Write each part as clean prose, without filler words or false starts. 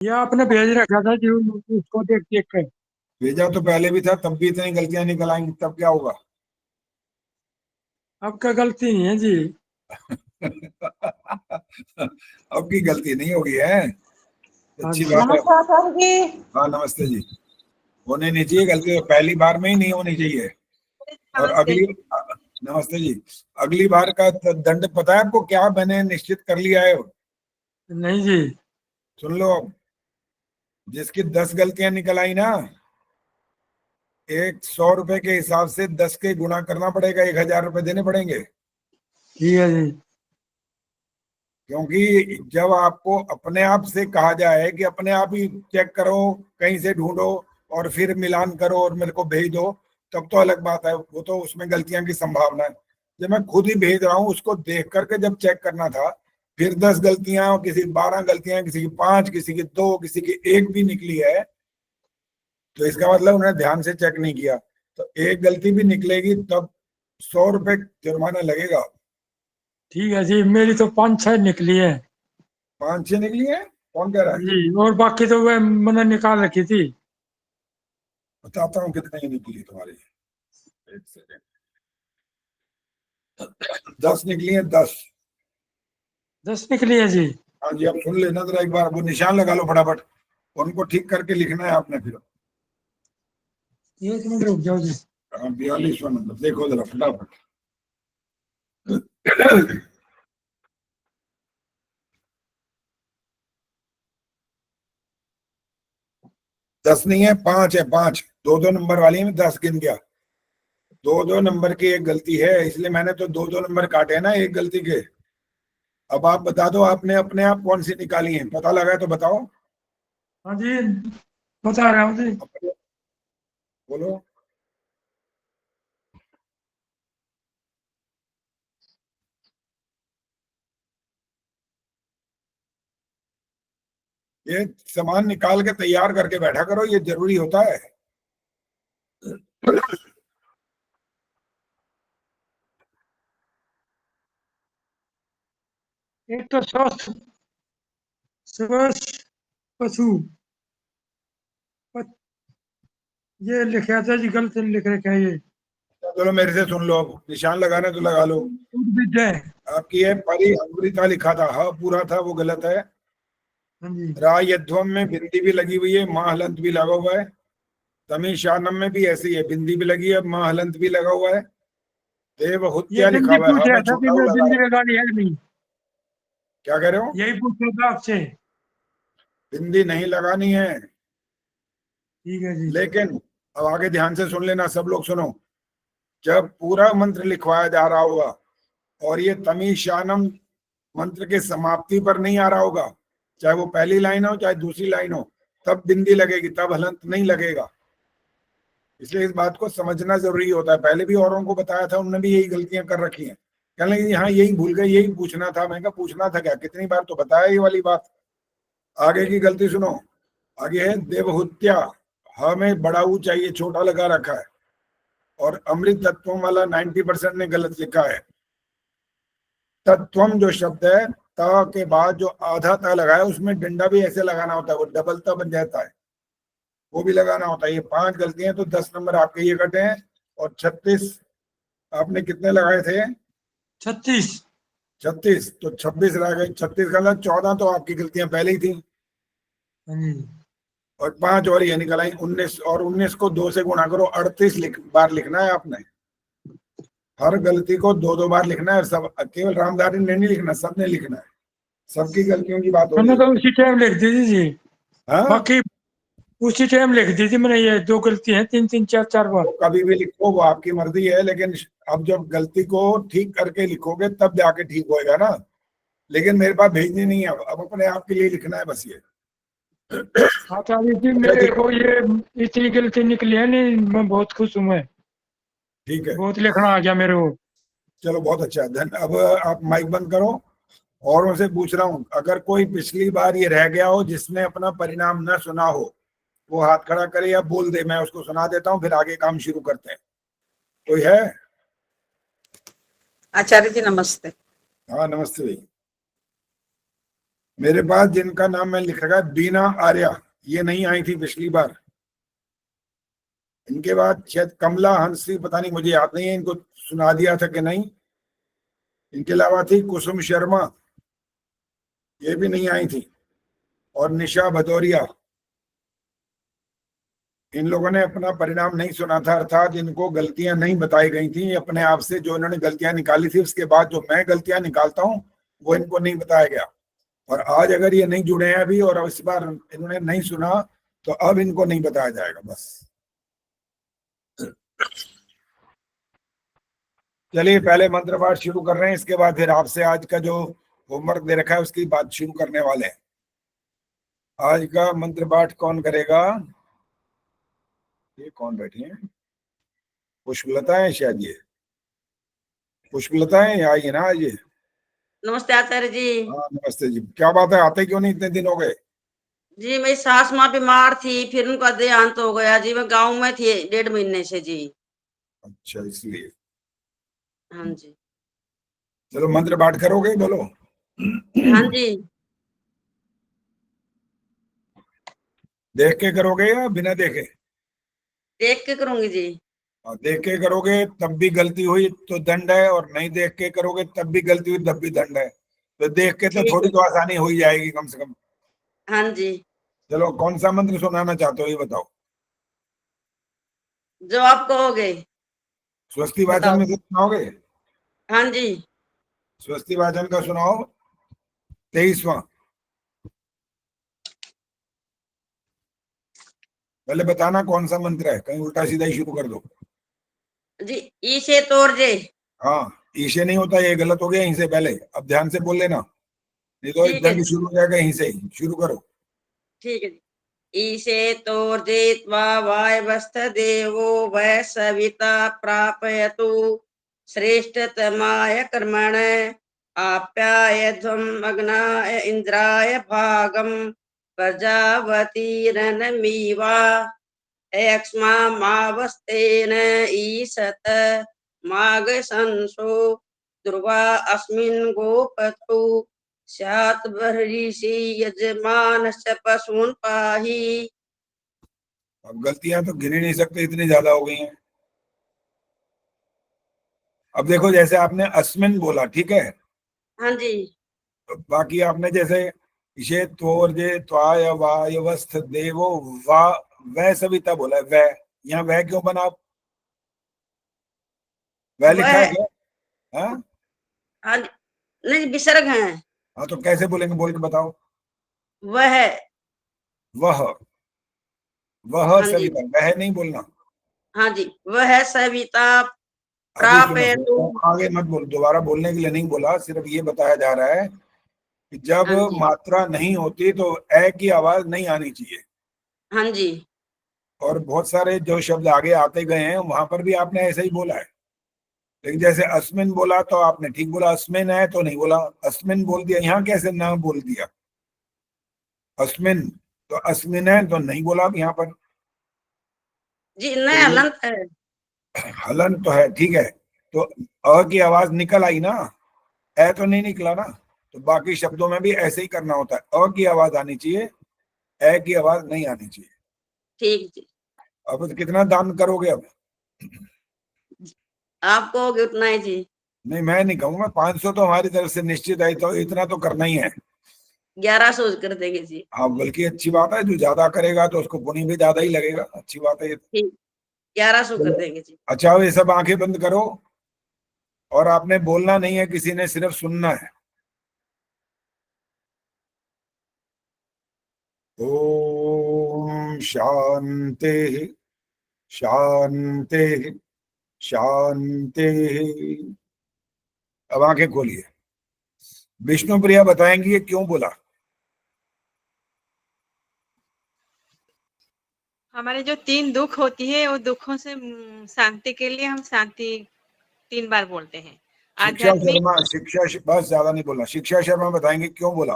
ये आपने भेज रखा था जो, उसको देख देख कर। भेजा तो पहले भी था, तब भी इतनी गलतियां निकल आएंगी, तब क्या होगा? आपका गलती नहीं है जी। अब की गलती नहीं होगी है। हाँ अच्छी जी। बात है। नमस्कार सर जी। हाँ नमस्ते जी। होने नहीं चाहिए गलती, तो पहली बार में ही नहीं होनी चाहिए। और नमस्ते। अगली, नमस्ते जी, अगली बार का दंड पता है आपको क्या मैंने निश्चित कर लिया है? नहीं जी। सुन लो अब। जिसकी 10 गलतियां निकल आई ना, 100 रुपए के हिसाब से 10 के गुणा करना पड़ेगा, 1000 रुपए देने पड़ेंगे। ठीक है जी। क्योंकि जब आपको अपने आप से कहा जाए कि अपने आप ही चेक करो, कहीं से ढूंढो और फिर मिलान करो और मेरे को भेज दो, तब तो अलग बात है, वो तो उसमें गलतियां की संभावना है। जब मैं खुद ही भेज रहा हूँ, उसको देख करके जब चेक करना था, फिर 10 गलतियां, किसी की 12 गलतियां, किसी की 5, किसी की 2, किसी की 1 भी निकली है, तो इसका मतलब उन्होंने ध्यान से चेक नहीं किया। तो एक गलती भी निकलेगी तब 100 रुपए जुर्माना लगेगा। ठीक है जी, मेरी तो 5-6 निकली है। 5-6 निकली है? कौन कह रहा हाँ है? जी, और बाकी तो वह मैंने निकाल रखी थी। बताता हूँ कितने निकली तुम्हारी। एक सेकेंड। 10 निकली है, 10। 10 निकली है जी। हाँ जी, अब सुन लेना जरा एक बार, वो निशान लगा लो फटाफट, उनको ठीक करके लिखना है आपने फिर। 1 मिनट रुक जाओ जी। 42वां नंबर देखो जरा फटाफट। 10 नहीं है, 5 है, 5। दो दो नंबर वाली में 10 गिन गया। दो दो नंबर की एक गलती है, इसलिए मैंने तो दो दो नंबर काटे हैं ना एक गलती के। अब आप बता दो, आपने अपने आप कौन सी निकाली है, पता लगा है तो बताओ। हाँ जी, बता रहा हूँ जी। बोलो। ये सामान निकाल के तैयार करके बैठा करो, ये जरूरी होता है। एक तो स्वस्थ स्वस्थ पशु, प- ये लिखा था जी, गलत लिख रखा है ये। चलो मेरे से सुन लो, अब निशान लगाना तो लगा लो। उद्भिद है। आपकी है परिहंग्रिता लिखा था, ह पूरा था, वो गलत है। हाँ जी। रायध्वम में बिंदी भी लगी हुई है, माँ हलंत भी लगा हुआ है। तमिशानम में भी ऐसी है, बिंदी भी लगी है, माँ हलंत भी लगा हुआ है। ये देवहुत्या लिखा बिंदी हुआ है, पूछ हाँ रहा मैं था कि छोटा वो मैं लगा बिंदी रहा हूँ। लगानी है कि नहीं। क्या कह रहे हो? यही पूछ रहा था आपसे। बिंदी नहीं लगानी है। ठीक है जी। लेकिन अब आगे ध्यान से सुन लेना, सब लोग सुनो। जब पूरा मंत्र लिखवाया जा रहा होगा और ये तमीशानम मंत्र के समाप्ति पर नहीं आ रहा होगा, चाहे वो पहली लाइन हो चाहे दूसरी लाइन हो, तब बिंदी लगेगी, तब हलंत नहीं लगेगा। इसलिए इस बात को समझना जरूरी होता है। पहले भी औरों को बताया था, उन्होंने भी यही गलतियां कर रखी हैं। कहने लगे हाँ यही भूल गए, यही पूछना था। मैंने कहा पूछना था क्या, कितनी बार तो बताया ये वाली बात। आगे की गलती सुनो। आगे है देवहुत्या, ह में बड़ा ऊ चाहिए, छोटा लगा रखा है। और अमृत तत्वों वाला 90% ने गलत लिखा है। तत्वम जो शब्द है, त के बाद जो आधा त लगा है, उसमें डंडा भी ऐसे लगाना होता है, वो डबल त बन जाता है, वो भी लगाना होता है। ये 5 गलतियां, तो 10 नंबर आपके ये कटे हैं। और 36 आपने कितने लगाए थे? 36। 36, तो 26 रह गए। 36 का मतलब 14 तो आपकी गलतियां पहले ही थी। हाँ जी। और 5 और ये निकल आई, 19। और 19 को 2 से गुणा करो, 38 बार लिखना है आपने। हर गलती को दो दो बार लिखना है। सब केवल रामधारी ने नहीं लिखना, सबने लिखना है। सबकी गलतियों की बात हो रही मैंने है। तो उसी टाइम लिख दी थी जी। हाँ, बाकी उसी टाइम लिख दी थी मैंने, ये 2 गलती हैं, 3-3 4-4 बार। तो कभी भी लिखो, वो आपकी मर्जी है, लेकिन अब जब गलती को ठीक करके लिखोगे तब जाके ठीक होएगा ना। लेकिन मेरे पास भेजनी नहीं है, अब अपने आप के लिए लिखना है बस ये। आचार्य जी, अच्छा मेरे जी, को ये इतनी गलती निकली है नहीं, मैं बहुत खुश हूँ मैं। ठीक है। बहुत लिखना आ गया मेरे को। चलो बहुत अच्छा है, अब आप माइक बंद करो। और उनसे पूछ रहा हूँ, अगर कोई पिछली बार ये रह गया हो जिसने अपना परिणाम न सुना हो, वो हाथ खड़ा करे या बोल दे, मैं उसको सुना देता हूँ, फिर आगे काम शुरू करते हैं। कोई है? आचार्य जी नमस्ते। हाँ नमस्ते भाई। मेरे पास जिनका नाम मैं लिख रखा है बीना आर्या, ये नहीं आई थी पिछली बार। इनके बाद शायद कमला हंसी, पता नहीं, मुझे याद नहीं है इनको सुना दिया था कि नहीं। इनके अलावा थी कुसुम शर्मा, ये भी नहीं आई थी, और निशा भदौरिया। इन लोगों ने अपना परिणाम नहीं सुना था, अर्थात इनको गलतियां नहीं बताई गई थी अपने आप से। जो इन्होंने गलतियां निकाली थी उसके बाद जो मैं गलतियां निकालता हूं वो इनको नहीं बताया गया। और आज अगर ये नहीं जुड़े हैं अभी और इस बार इन्होंने नहीं सुना तो अब इनको नहीं बताया जाएगा बस। चलिए पहले मंत्र पाठ शुरू कर रहे हैं, इसके बाद फिर आपसे आज का जो होमवर्क दे रखा है उसकी बात शुरू करने वाले हैं। आज का मंत्र पाठ कौन करेगा? ये कौन बैठी है? पुष्पलता है शायद, ये पुष्पलता है, आई है ना आज ये? नमस्ते आचार्य जी। हाँ नमस्ते जी, क्या बात है, आते क्यों नहीं, इतने दिन हो गए? जी मेरी सास माँ बीमार थी, फिर उनका देहांत हो गया जी। मैं गांव में थी 1.5 महीने से जी। अच्छा इसलिए। हाँ जी। चलो मंत्र पाठ करोगे, बोलो। हाँ जी। देख के करोगे या बिना देखे? देख के करूंगी जी। देख के करोगे तब भी गलती हुई तो दंड है, और नहीं देख के करोगे तब भी गलती हुई तब भी दंड है। तो देख के तो ठीक थोड़ी है। तो आसानी हो ही जाएगी कम से कम। हाँ जी। चलो कौन सा मंत्र सुनाना चाहते हो ये बताओ। जो आप कहोगे स्वस्ति वाचन बताओ। में से सुनाओगे? हाँ जी। स्वस्ति वाचन का सुनाओ, 23वां। पहले बताना कौन सा मंत्र है, कहीं उल्टा सीधा ही शुरू कर दो। जी ई से तोड़ जे। हाँ, ईशे नहीं होता, ये गलत हो गया यहीं से पहले, अब ध्यान से बोल लेना, नहीं तो ठीक है दंड जी। शुरू हो जाएगा यहीं से ही। शुरू करो। ठीक है जी। ई से तोर्जे त्वा वायवस्थ देवो वै सविता प्रापयतु श्रेष्ठतमाय कर्मण आप्यायध्वम् अग्नाय इंद्राय भागम प्रजावतीरनमीवा एक्ष्मामावस्तेन ईशत मागशंसो ध्रुवा अस्मिन् गोपतु स्यात् बर्हिषि यजमानस्य पशून् पाहि। अब गलतियां तो गिन ही नहीं सकते, इतनी ज्यादा हो गई हैं। अब देखो, जैसे आपने अस्मिन बोला, ठीक है, हाँ जी। तो बाकी आपने जैसे इशे त्वोर्जे त्वाय वायवस्थ देवो वा, वह सविता बोला है, वह, यहाँ वह क्यों बना? वह लिखा है वह। क्या? हाँ। हाँ जी। नहीं विसर्ग हैं। हाँ तो कैसे बोलेंगे, बोल के बताओ। वह। वह, वह हाँ जी। सविता, वह नहीं बोलना। हाँ जी। वह सविता अभी सुनो, प्रापयतु। आगे मत बोल, दोबारा बोलने के लिए नहीं बोला, सिर्फ ये बताया जा रहा है कि जब हाँ जी। मात्रा नहीं होती तो ए की आवाज नहीं आनी चाहिए। हाँ जी। और बहुत सारे जो शब्द आगे आते गए हैं वहां पर भी आपने ऐसा ही बोला है। लेकिन जैसे अस्मिन बोला तो आपने ठीक बोला, अस्मिन है तो नहीं बोला, अस्मिन बोल दिया। यहाँ कैसे ना बोल दिया? अस्मिन तो अस्मिन है तो नहीं बोला अब यहाँ पर। जी तो नहीं ये हलंत है। हलन तो है, ठीक है, तो अ की आवाज निकल आई ना, ए तो नहीं निकला ना। तो बाकी शब्दों में भी ऐसे ही करना होता है, अ की आवाज आनी चाहिए, ए की आवाज नहीं आनी चाहिए। ठीक जी। अब कितना दान करोगे अब? आप कहोगे उतना ही जी। नहीं मैं नहीं कहूंगा, 500 तो हमारी तरफ से निश्चित है, तो इतना तो करना ही है। 1100 कर देंगे जी। हाँ बल्कि अच्छी बात है, जो ज्यादा करेगा तो उसको पुण्य भी ज्यादा ही लगेगा, अच्छी बात है ये तो। ठीक। 1100 कर चलो, देंगे जी। अच्छा ये सब आंखें बंद करो, और आपने बोलना नहीं है किसी ने, सिर्फ सुनना है। ओम शांति शांति शांति। अब आंखें खोलिए। विष्णु प्रिया बताएंगी ये क्यों बोला। हमारे जो 3 दुख होती है वो दुखों से शांति के लिए हम शांति 3 बार बोलते हैं। शिक्षा आध्यात्मिक। शर्मा, बस ज्यादा नहीं बोलना, शिक्षा शर्मा बताएंगे क्यों बोला।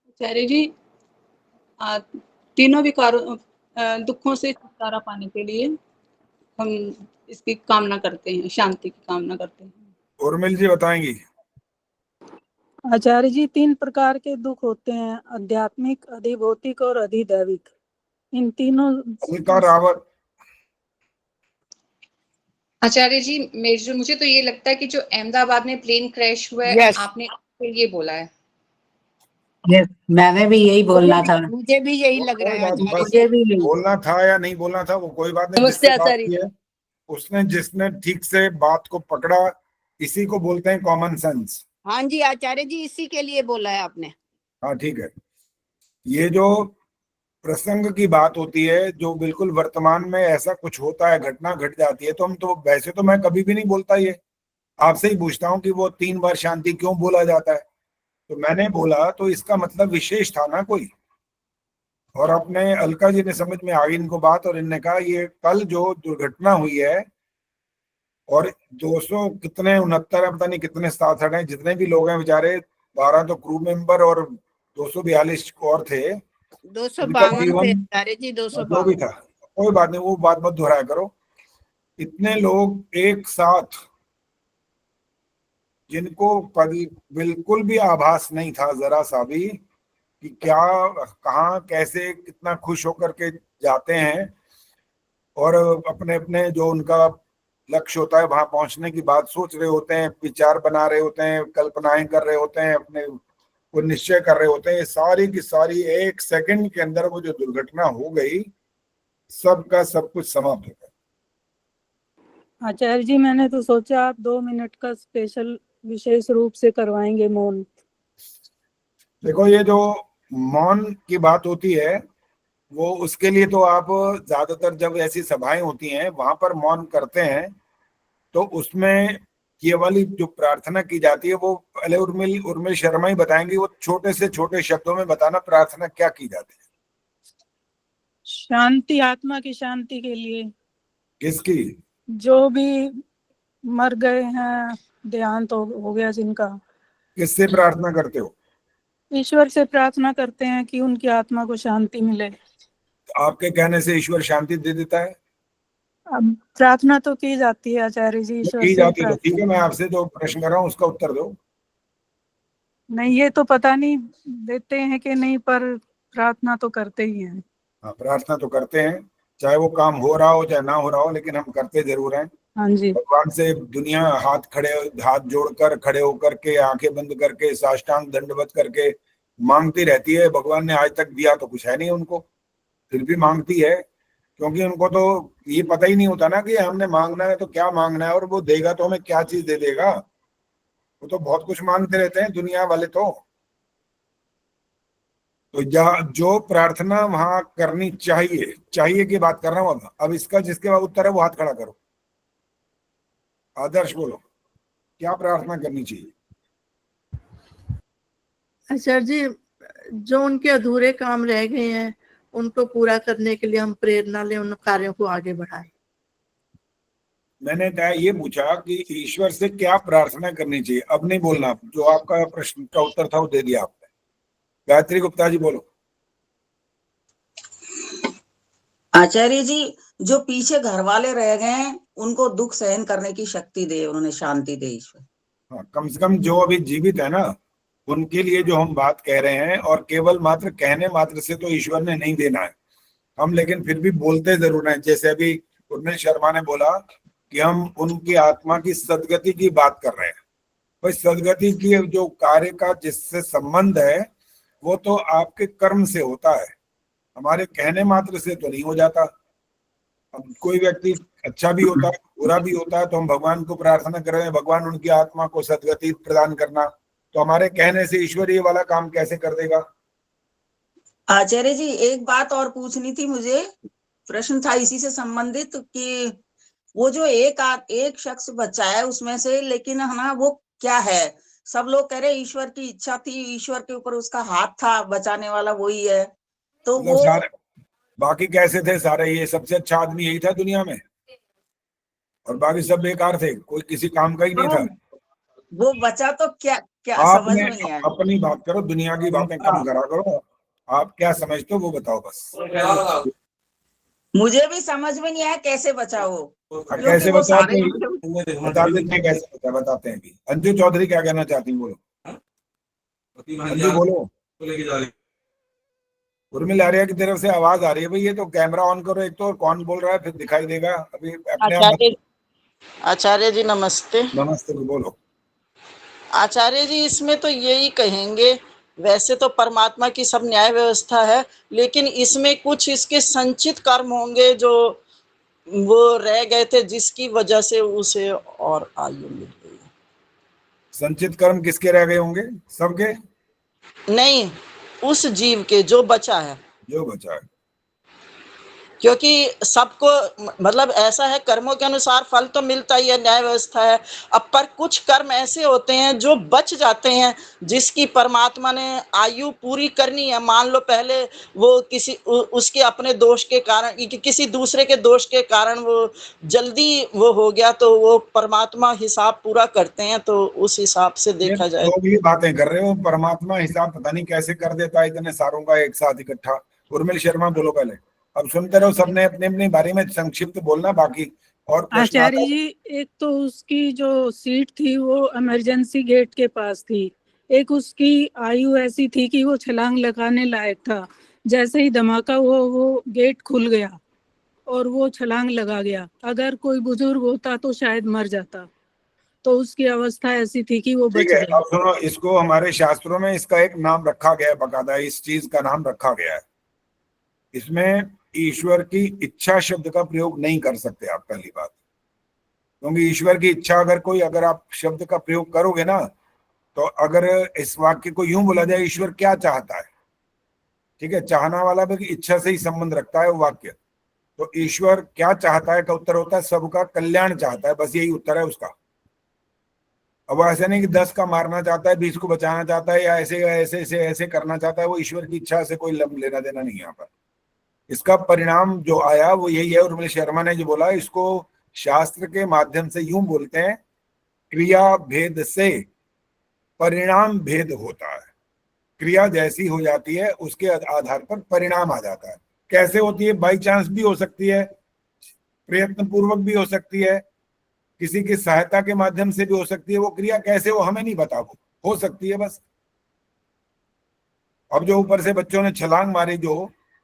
आचार्य जी, तीनों विकारों दुखों से छुटकारा पाने के लिए हम इसकी कामना करते हैं, शांति की कामना करते हैं। उर्मिल जी बताएंगी। आचार्य जी 3 प्रकार के दुख होते हैं, आध्यात्मिक, अधिभौतिक और अधिदैविक। इन तीनों अलका रावत। आचार्य जी मुझे तो ये लगता है कि जो अहमदाबाद में प्लेन क्रैश हुआ है, Yes. आपने ये बोला है। Yes, मैंने भी यही बोलना था। मुझे भी यही लग रहा है कोई बात, आचार्य बस जी। मुझे भी यही। बोलना था या नहीं बोलना था वो कोई बात नहीं। नमस्ते जिसने बात आचार्य की है उसने, जिसने ठीक से बात को पकड़ा, इसी को बोलते हैं कॉमन सेंस। हाँ जी आचार्य जी, इसी के लिए बोला है आपने। हाँ ठीक है। ये जो प्रसंग की बात होती है, जो बिल्कुल वर्तमान में ऐसा कुछ होता है, घटना घट जाती है, तो हम तो वैसे तो मैं कभी भी नहीं बोलता, ये आपसे ही पूछता हूँ कि वो 3 बार शांति क्यों बोला जाता है। तो मैंने बोला तो इसका मतलब विशेष था ना कोई। और अपने अलका जी ने समझ में आ गई इनको बात, और इनने कहा ये कल जो दुर्घटना हुई है, और 200 कितने 69 पता नहीं कितने साथ हैं, जितने भी लोग हैं बेचारे, 12 तो क्रू मेंबर और 242 और थे। 252 थे जीवन आचार्य जी, जो भी 252। था, कोई बात नहीं, वो बात मत दोहराया करो। इतने लोग एक साथ, जिनको बिल्कुल भी आभास नहीं था जरा सा भी कि क्या, कहाँ, कैसे, कितना खुश होकर के जाते हैं, और अपने अपने जो उनका लक्ष्य होता है वहां पहुंचने की बात सोच रहे होते हैं, विचार बना रहे होते हैं, कल्पनाएं कर रहे होते हैं, अपने को निश्चय कर रहे होते हैं। सारी की सारी 1 सेकंड के अंदर वो जो दुर्घटना हो गई, सबका सब कुछ समाप्त हो गया। आचार्य जी मैंने तो सोचा आप 2 मिनट का स्पेशल विशेष रूप से करवाएंगे मौन। देखो, ये जो मौन की बात होती है, वो उसके लिए तो आप ज्यादातर जब ऐसी सभाएं होती हैं वहां पर मौन करते हैं, तो उसमें ये वाली जो प्रार्थना की जाती है, वो पहले उर्मिल शर्मा ही बताएंगे। वो छोटे से छोटे शब्दों में बताना, प्रार्थना क्या की जाती है। शांति, आत्मा की शांति के लिए। किसकी? जो भी मर गए हैं, देहांत हो गया जिनका। किससे प्रार्थना करते हो? ईश्वर से प्रार्थना करते हैं कि उनकी आत्मा को शांति मिले। आपके कहने से ईश्वर शांति दे देता है? अब प्रार्थना तो की जाती है आचार्य जी, ईश्वर की से जाती है, ठीक है। मैं आपसे जो प्रश्न कर रहा हूँ उसका उत्तर दो। नहीं, ये तो पता नहीं देते हैं कि नहीं, पर प्रार्थना तो करते ही हैं। हाँ, प्रार्थना तो करते हैं, चाहे वो काम हो रहा हो चाहे ना हो रहा हो, लेकिन हम करते जरूर हैं। हाँ जी। भगवान से दुनिया हाथ जोड़कर, खड़े होकर के, आंखें बंद करके, साष्टांग दंडवत करके मांगती रहती है। भगवान ने आज तक दिया तो कुछ है नहीं उनको, फिर भी मांगती है, क्योंकि उनको तो ये पता ही नहीं होता ना कि हमने मांगना है तो क्या मांगना है, और वो देगा तो हमें क्या चीज दे देगा। वो तो बहुत कुछ मांगते रहते हैं दुनिया वाले तो जो प्रार्थना वहां करनी चाहिए की बात कर रहा हूं। अब इसका जिसके बाद उत्तर है वो हाथ खड़ा करो। आदर्श बोलो, क्या प्रार्थना करनी चाहिए? आचार्य जी, जो उनके अधूरे काम रह गए हैं उनको पूरा करने के लिए हम प्रेरणा लें, उन कार्यों को आगे बढ़ाएं। मैंने ये पूछा कि ईश्वर से क्या प्रार्थना करनी चाहिए, अब नहीं बोलना। जो आपका प्रश्न का उत्तर था वो दे दिया आपने। गायत्री गुप्ता जी बोलो। आचार्य जी, जो पीछे घर वाले रह गए हैं उनको दुख सहन करने की शक्ति दे, उन्हें शांति दे ईश्वर। हाँ, कम से कम जो अभी जीवित है ना, उनके लिए जो हम बात कह रहे हैं, और केवल मात्र कहने मात्र से तो ईश्वर ने नहीं देना है हम, लेकिन फिर भी बोलते जरूर हैं। जैसे अभी उर्मिल शर्मा ने बोला कि हम उनकी आत्मा की सदगति की बात कर रहे हैं। भाई, सदगति की जो कार्य का जिससे संबंध है वो तो आपके कर्म से होता है, हमारे कहने मात्र से तो नहीं हो जाता। अब कोई व्यक्ति अच्छा भी होता है, बुरा भी होता है, तो हम भगवान को प्रार्थना कर रहे हैं, भगवान उनकी आत्मा को सदगति प्रदान करना, तो हमारे कहने से ईश्वर ये वाला काम कैसे कर देगा? आचार्य जी, एक बात और पूछनी थी मुझे, प्रश्न था इसी से संबंधित कि वो जो एक शख्स बचा है उसमें से, लेकिन है ना, वो क्या है? सब लोग कह रहे ईश्वर की इच्छा थी, ईश्वर के ऊपर उसका हाथ था, बचाने वाला वही है, तो मतलब वो सारे बाकी कैसे थे सारे? ये सबसे अच्छा आदमी यही था दुनिया में, और बाकी सब बेकार थे, कोई किसी काम का ही नहीं था। वो बचा तो क्या समझ आपने में नहीं आया। अपनी बात करो, दुनिया की बातें कम करा करो। आप क्या समझते हो वो बताओ बस। मुझे भी समझ में नहीं आया कैसे बचा वो, क्योंकि कैसे वो बचा सारे बताते हैं, कैसे बचा बताते हैं भी। अंजू चौधरी क्या कहना चाहती हैं, बोलो अंजू बोलो। उर्मिला आर्या की तरफ से आवाज आ रही है भाई, ये तो कैमरा ऑन करो एक तो, और कौन बोल रहा है फिर दिखाई देगा अभी अपने आप। आचार्य जी नमस्ते। नमस्ते, बोलो। आचार्य जी इसमें तो यही कहेंगे, वैसे तो परमात्मा की सब न्याय व्यवस्था है, लेकिन इसमें कुछ इसके संचित कर्म होंगे जो वो रह गए थे, जिसकी वजह से उसे और आयु मिल गई। संचित कर्म किसके रह गए होंगे? सबके नहीं, उस जीव के जो बचा है, जो बचा है। क्योंकि सबको मतलब ऐसा है, कर्मों के अनुसार फल तो मिलता ही है, न्याय व्यवस्था है। अब पर कुछ कर्म ऐसे होते हैं जो बच जाते हैं, जिसकी परमात्मा ने आयु पूरी करनी है। मान लो पहले वो किसी उसके अपने दोष के कारण, किसी दूसरे के दोष के कारण वो जल्दी वो हो गया, तो वो परमात्मा हिसाब पूरा करते हैं। तो उस हिसाब से देखा जाए तो भी बातें कर रहे हो, परमात्मा हिसाब पता नहीं कैसे कर देता है इतने सारों का एक साथ इकट्ठा। उर्मिल शर्मा बोलो पहले, अब सुनते रहो, सबने अपने अपने बारे में संक्षिप्त बोलना, बाकी और आचार्य जी, एक तो उसकी जो सीट थी वो इमरजेंसी गेट के पास थी, एक उसकी आयु ऐसी थी कि वो छलांग लगाने लायक था। जैसे ही धमाका हुआ वो गेट खुल गया और वो छलांग लगा गया। अगर कोई बुजुर्ग होता तो शायद मर जाता, तो उसकी अवस्था ऐसी थी कि वो बच ठीक है। गया। अब सुनो, इसको हमारे शास्त्रों में इसका एक नाम रखा गया है, बकायदा इस चीज का नाम रखा गया है। इसमें ईश्वर की इच्छा शब्द का प्रयोग नहीं कर सकते आप, पहली बात, क्योंकि ईश्वर की इच्छा अगर आप शब्द का प्रयोग करोगे ना, तो अगर इस वाक्य को यूं बोला जाए, ईश्वर क्या चाहता है, ठीक है, चाहना वाला भी इच्छा से ही संबंध रखता है वो वाक्य। तो ईश्वर क्या चाहता है का उत्तर होता है सबका कल्याण चाहता है, बस यही उत्तर है उसका। अब ऐसा नहीं कि 10 का मारना चाहता है, 20 को बचाना चाहता है, या ऐसे ऐसे ऐसे ऐसे करना चाहता है, वो ईश्वर की इच्छा से कोई लेना देना नहीं है यहाँ पर। इसका परिणाम जो आया वो यही है। उर्मिल शर्मा ने जो बोला, इसको शास्त्र के माध्यम से यूं बोलते हैं, क्रिया भेद से परिणाम भेद होता है। क्रिया जैसी हो जाती है उसके आधार पर परिणाम आ जाता है। कैसे होती है? बाई चांस भी हो सकती है, प्रयत्न पूर्वक भी हो सकती है, किसी की सहायता के माध्यम से भी हो सकती है। वो क्रिया कैसे वो हमें नहीं पता, वो हो सकती है बस। अब जो ऊपर से बच्चों ने छलांग मारी,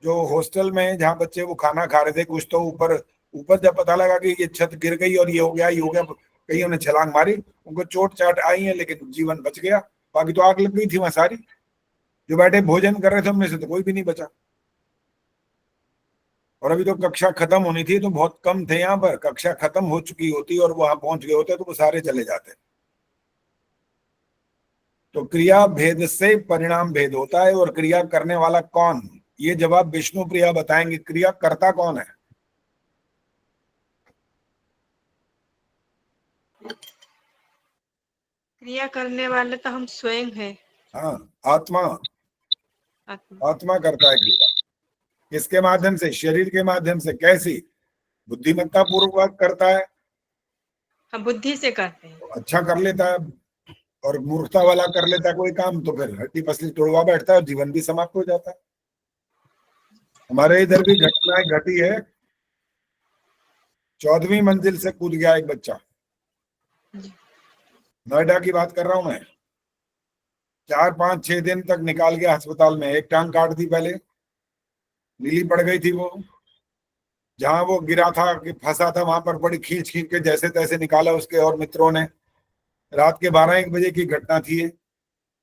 जो हॉस्टल में जहाँ बच्चे वो खाना खा रहे थे, कुछ तो ऊपर जब पता लगा कि ये छत गिर गई और ये हो गया कईयों ने छलांग मारी, उनको चोट चाट आई है, लेकिन जीवन बच गया। बाकी तो आग लग गई थी वहां सारी। जो बैठे भोजन कर रहे थे उनमें से तो कोई भी नहीं बचा। और अभी तो कक्षा खत्म होनी थी, तो बहुत कम थे यहाँ पर। कक्षा खत्म हो चुकी होती और वहां पहुंच गए होते तो वो सारे चले जाते। तो क्रिया भेद से परिणाम भेद होता है। और क्रिया करने वाला कौन, ये जवाब विष्णु प्रिया बताएंगे। क्रिया करता कौन है? क्रिया करने वाले तो हम स्वयं हैं। हाँ, आत्मा करता है क्रिया। किसके माध्यम से? शरीर के माध्यम से। कैसी? बुद्धिमत्ता पूर्वक करता है, हम बुद्धि से करते हैं। तो अच्छा कर लेता है। और मूर्खता वाला कर लेता है कोई काम, तो फिर हड्डी पसली तोड़वा बैठता है और जीवन भी समाप्त हो जाता है। हमारे इधर भी घटनाएं घटी है। 14वीं मंजिल से कूद गया एक बच्चा, नोएडा की बात कर रहा हूं मैं। 4-5-6 दिन तक निकाल गया अस्पताल में। एक टांग काट दी पहले, नीली पड़ गई थी वो। जहां वो गिरा था कि फंसा था, वहां पर बड़ी खींच के जैसे तैसे निकाला उसके और मित्रों ने। रात के 12-1 बजे की घटना थी।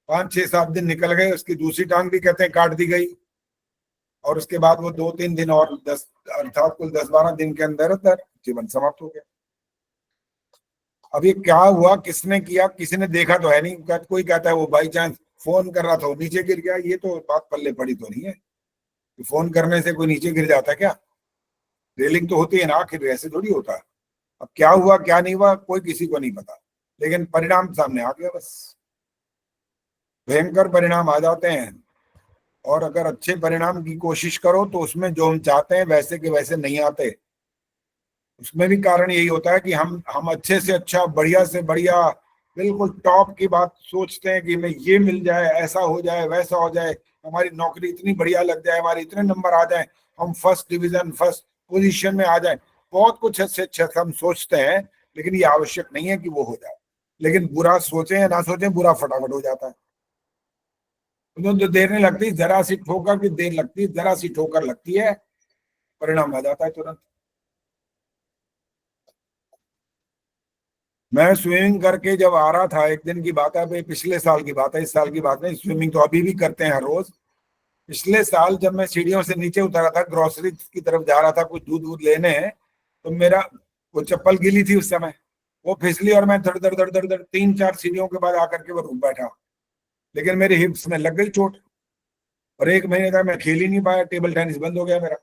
5-6-7 दिन निकल गए। उसकी दूसरी टांग भी कहते हैं काट दी गई। और उसके बाद वो 2-3 दिन और 10 अर्थात कुल 10-12 दिन के अंदर जीवन समाप्त हो गया। अब ये क्या हुआ, किसने किया, किसी ने देखा तो है नहीं। कोई कहता है वो बाई चांस फोन कर रहा था, वो नीचे गिर गया। ये तो बात पल्ले पड़ी तो नहीं है। फोन करने से कोई नीचे गिर जाता क्या? रेलिंग तो होती है ना, आखिर ऐसे थोड़ी होता है। अब क्या हुआ क्या नहीं हुआ कोई किसी को नहीं पता, लेकिन परिणाम सामने आ गया। बस भयंकर परिणाम आ जाते हैं। और अगर अच्छे परिणाम की कोशिश करो तो उसमें जो हम चाहते हैं वैसे के वैसे नहीं आते। उसमें भी कारण यही होता है कि हम अच्छे से अच्छा, बढ़िया से बढ़िया, बिल्कुल टॉप की बात सोचते हैं कि हमें ये मिल जाए, ऐसा हो जाए, वैसा हो जाए, हमारी नौकरी इतनी बढ़िया लग जाए, हमारे इतने नंबर आ जाए, हम फर्स्ट डिवीजन, फर्स्ट पोजीशन में आ जाए। बहुत कुछ अच्छे अच्छे हम सोचते हैं, लेकिन ये आवश्यक नहीं है कि वो हो जाए। लेकिन बुरा सोचें या ना सोचें, बुरा फटाफट हो जाता है। तो देर नहीं लगती, जरा सी ठोकर की देर लगती है, जरा सी ठोकर लगती है, परिणाम आ जाता है तुरंत। मैं स्विमिंग करके जब आ रहा था, एक दिन की बात है, पिछले साल की बात है, इस साल की बात नहीं। स्विमिंग तो अभी भी करते हैं हर रोज। पिछले साल जब मैं सीढ़ियों से नीचे उतरा था, ग्रोसरी की तरफ जा रहा था कुछ दूध वूध लेने, तो मेरा वो चप्पल गीली थी उस समय, वो फिसली और मैं धड़ धड़ धड़ धड़ धड़ 3-4 सीढ़ियों के बाद आकर के वो रुक बैठा। लेकिन मेरे हिप्स में लग गई चोट, और 1 महीने तक मैं खेल ही नहीं पाया, टेबल टेनिस बंद हो गया मेरा।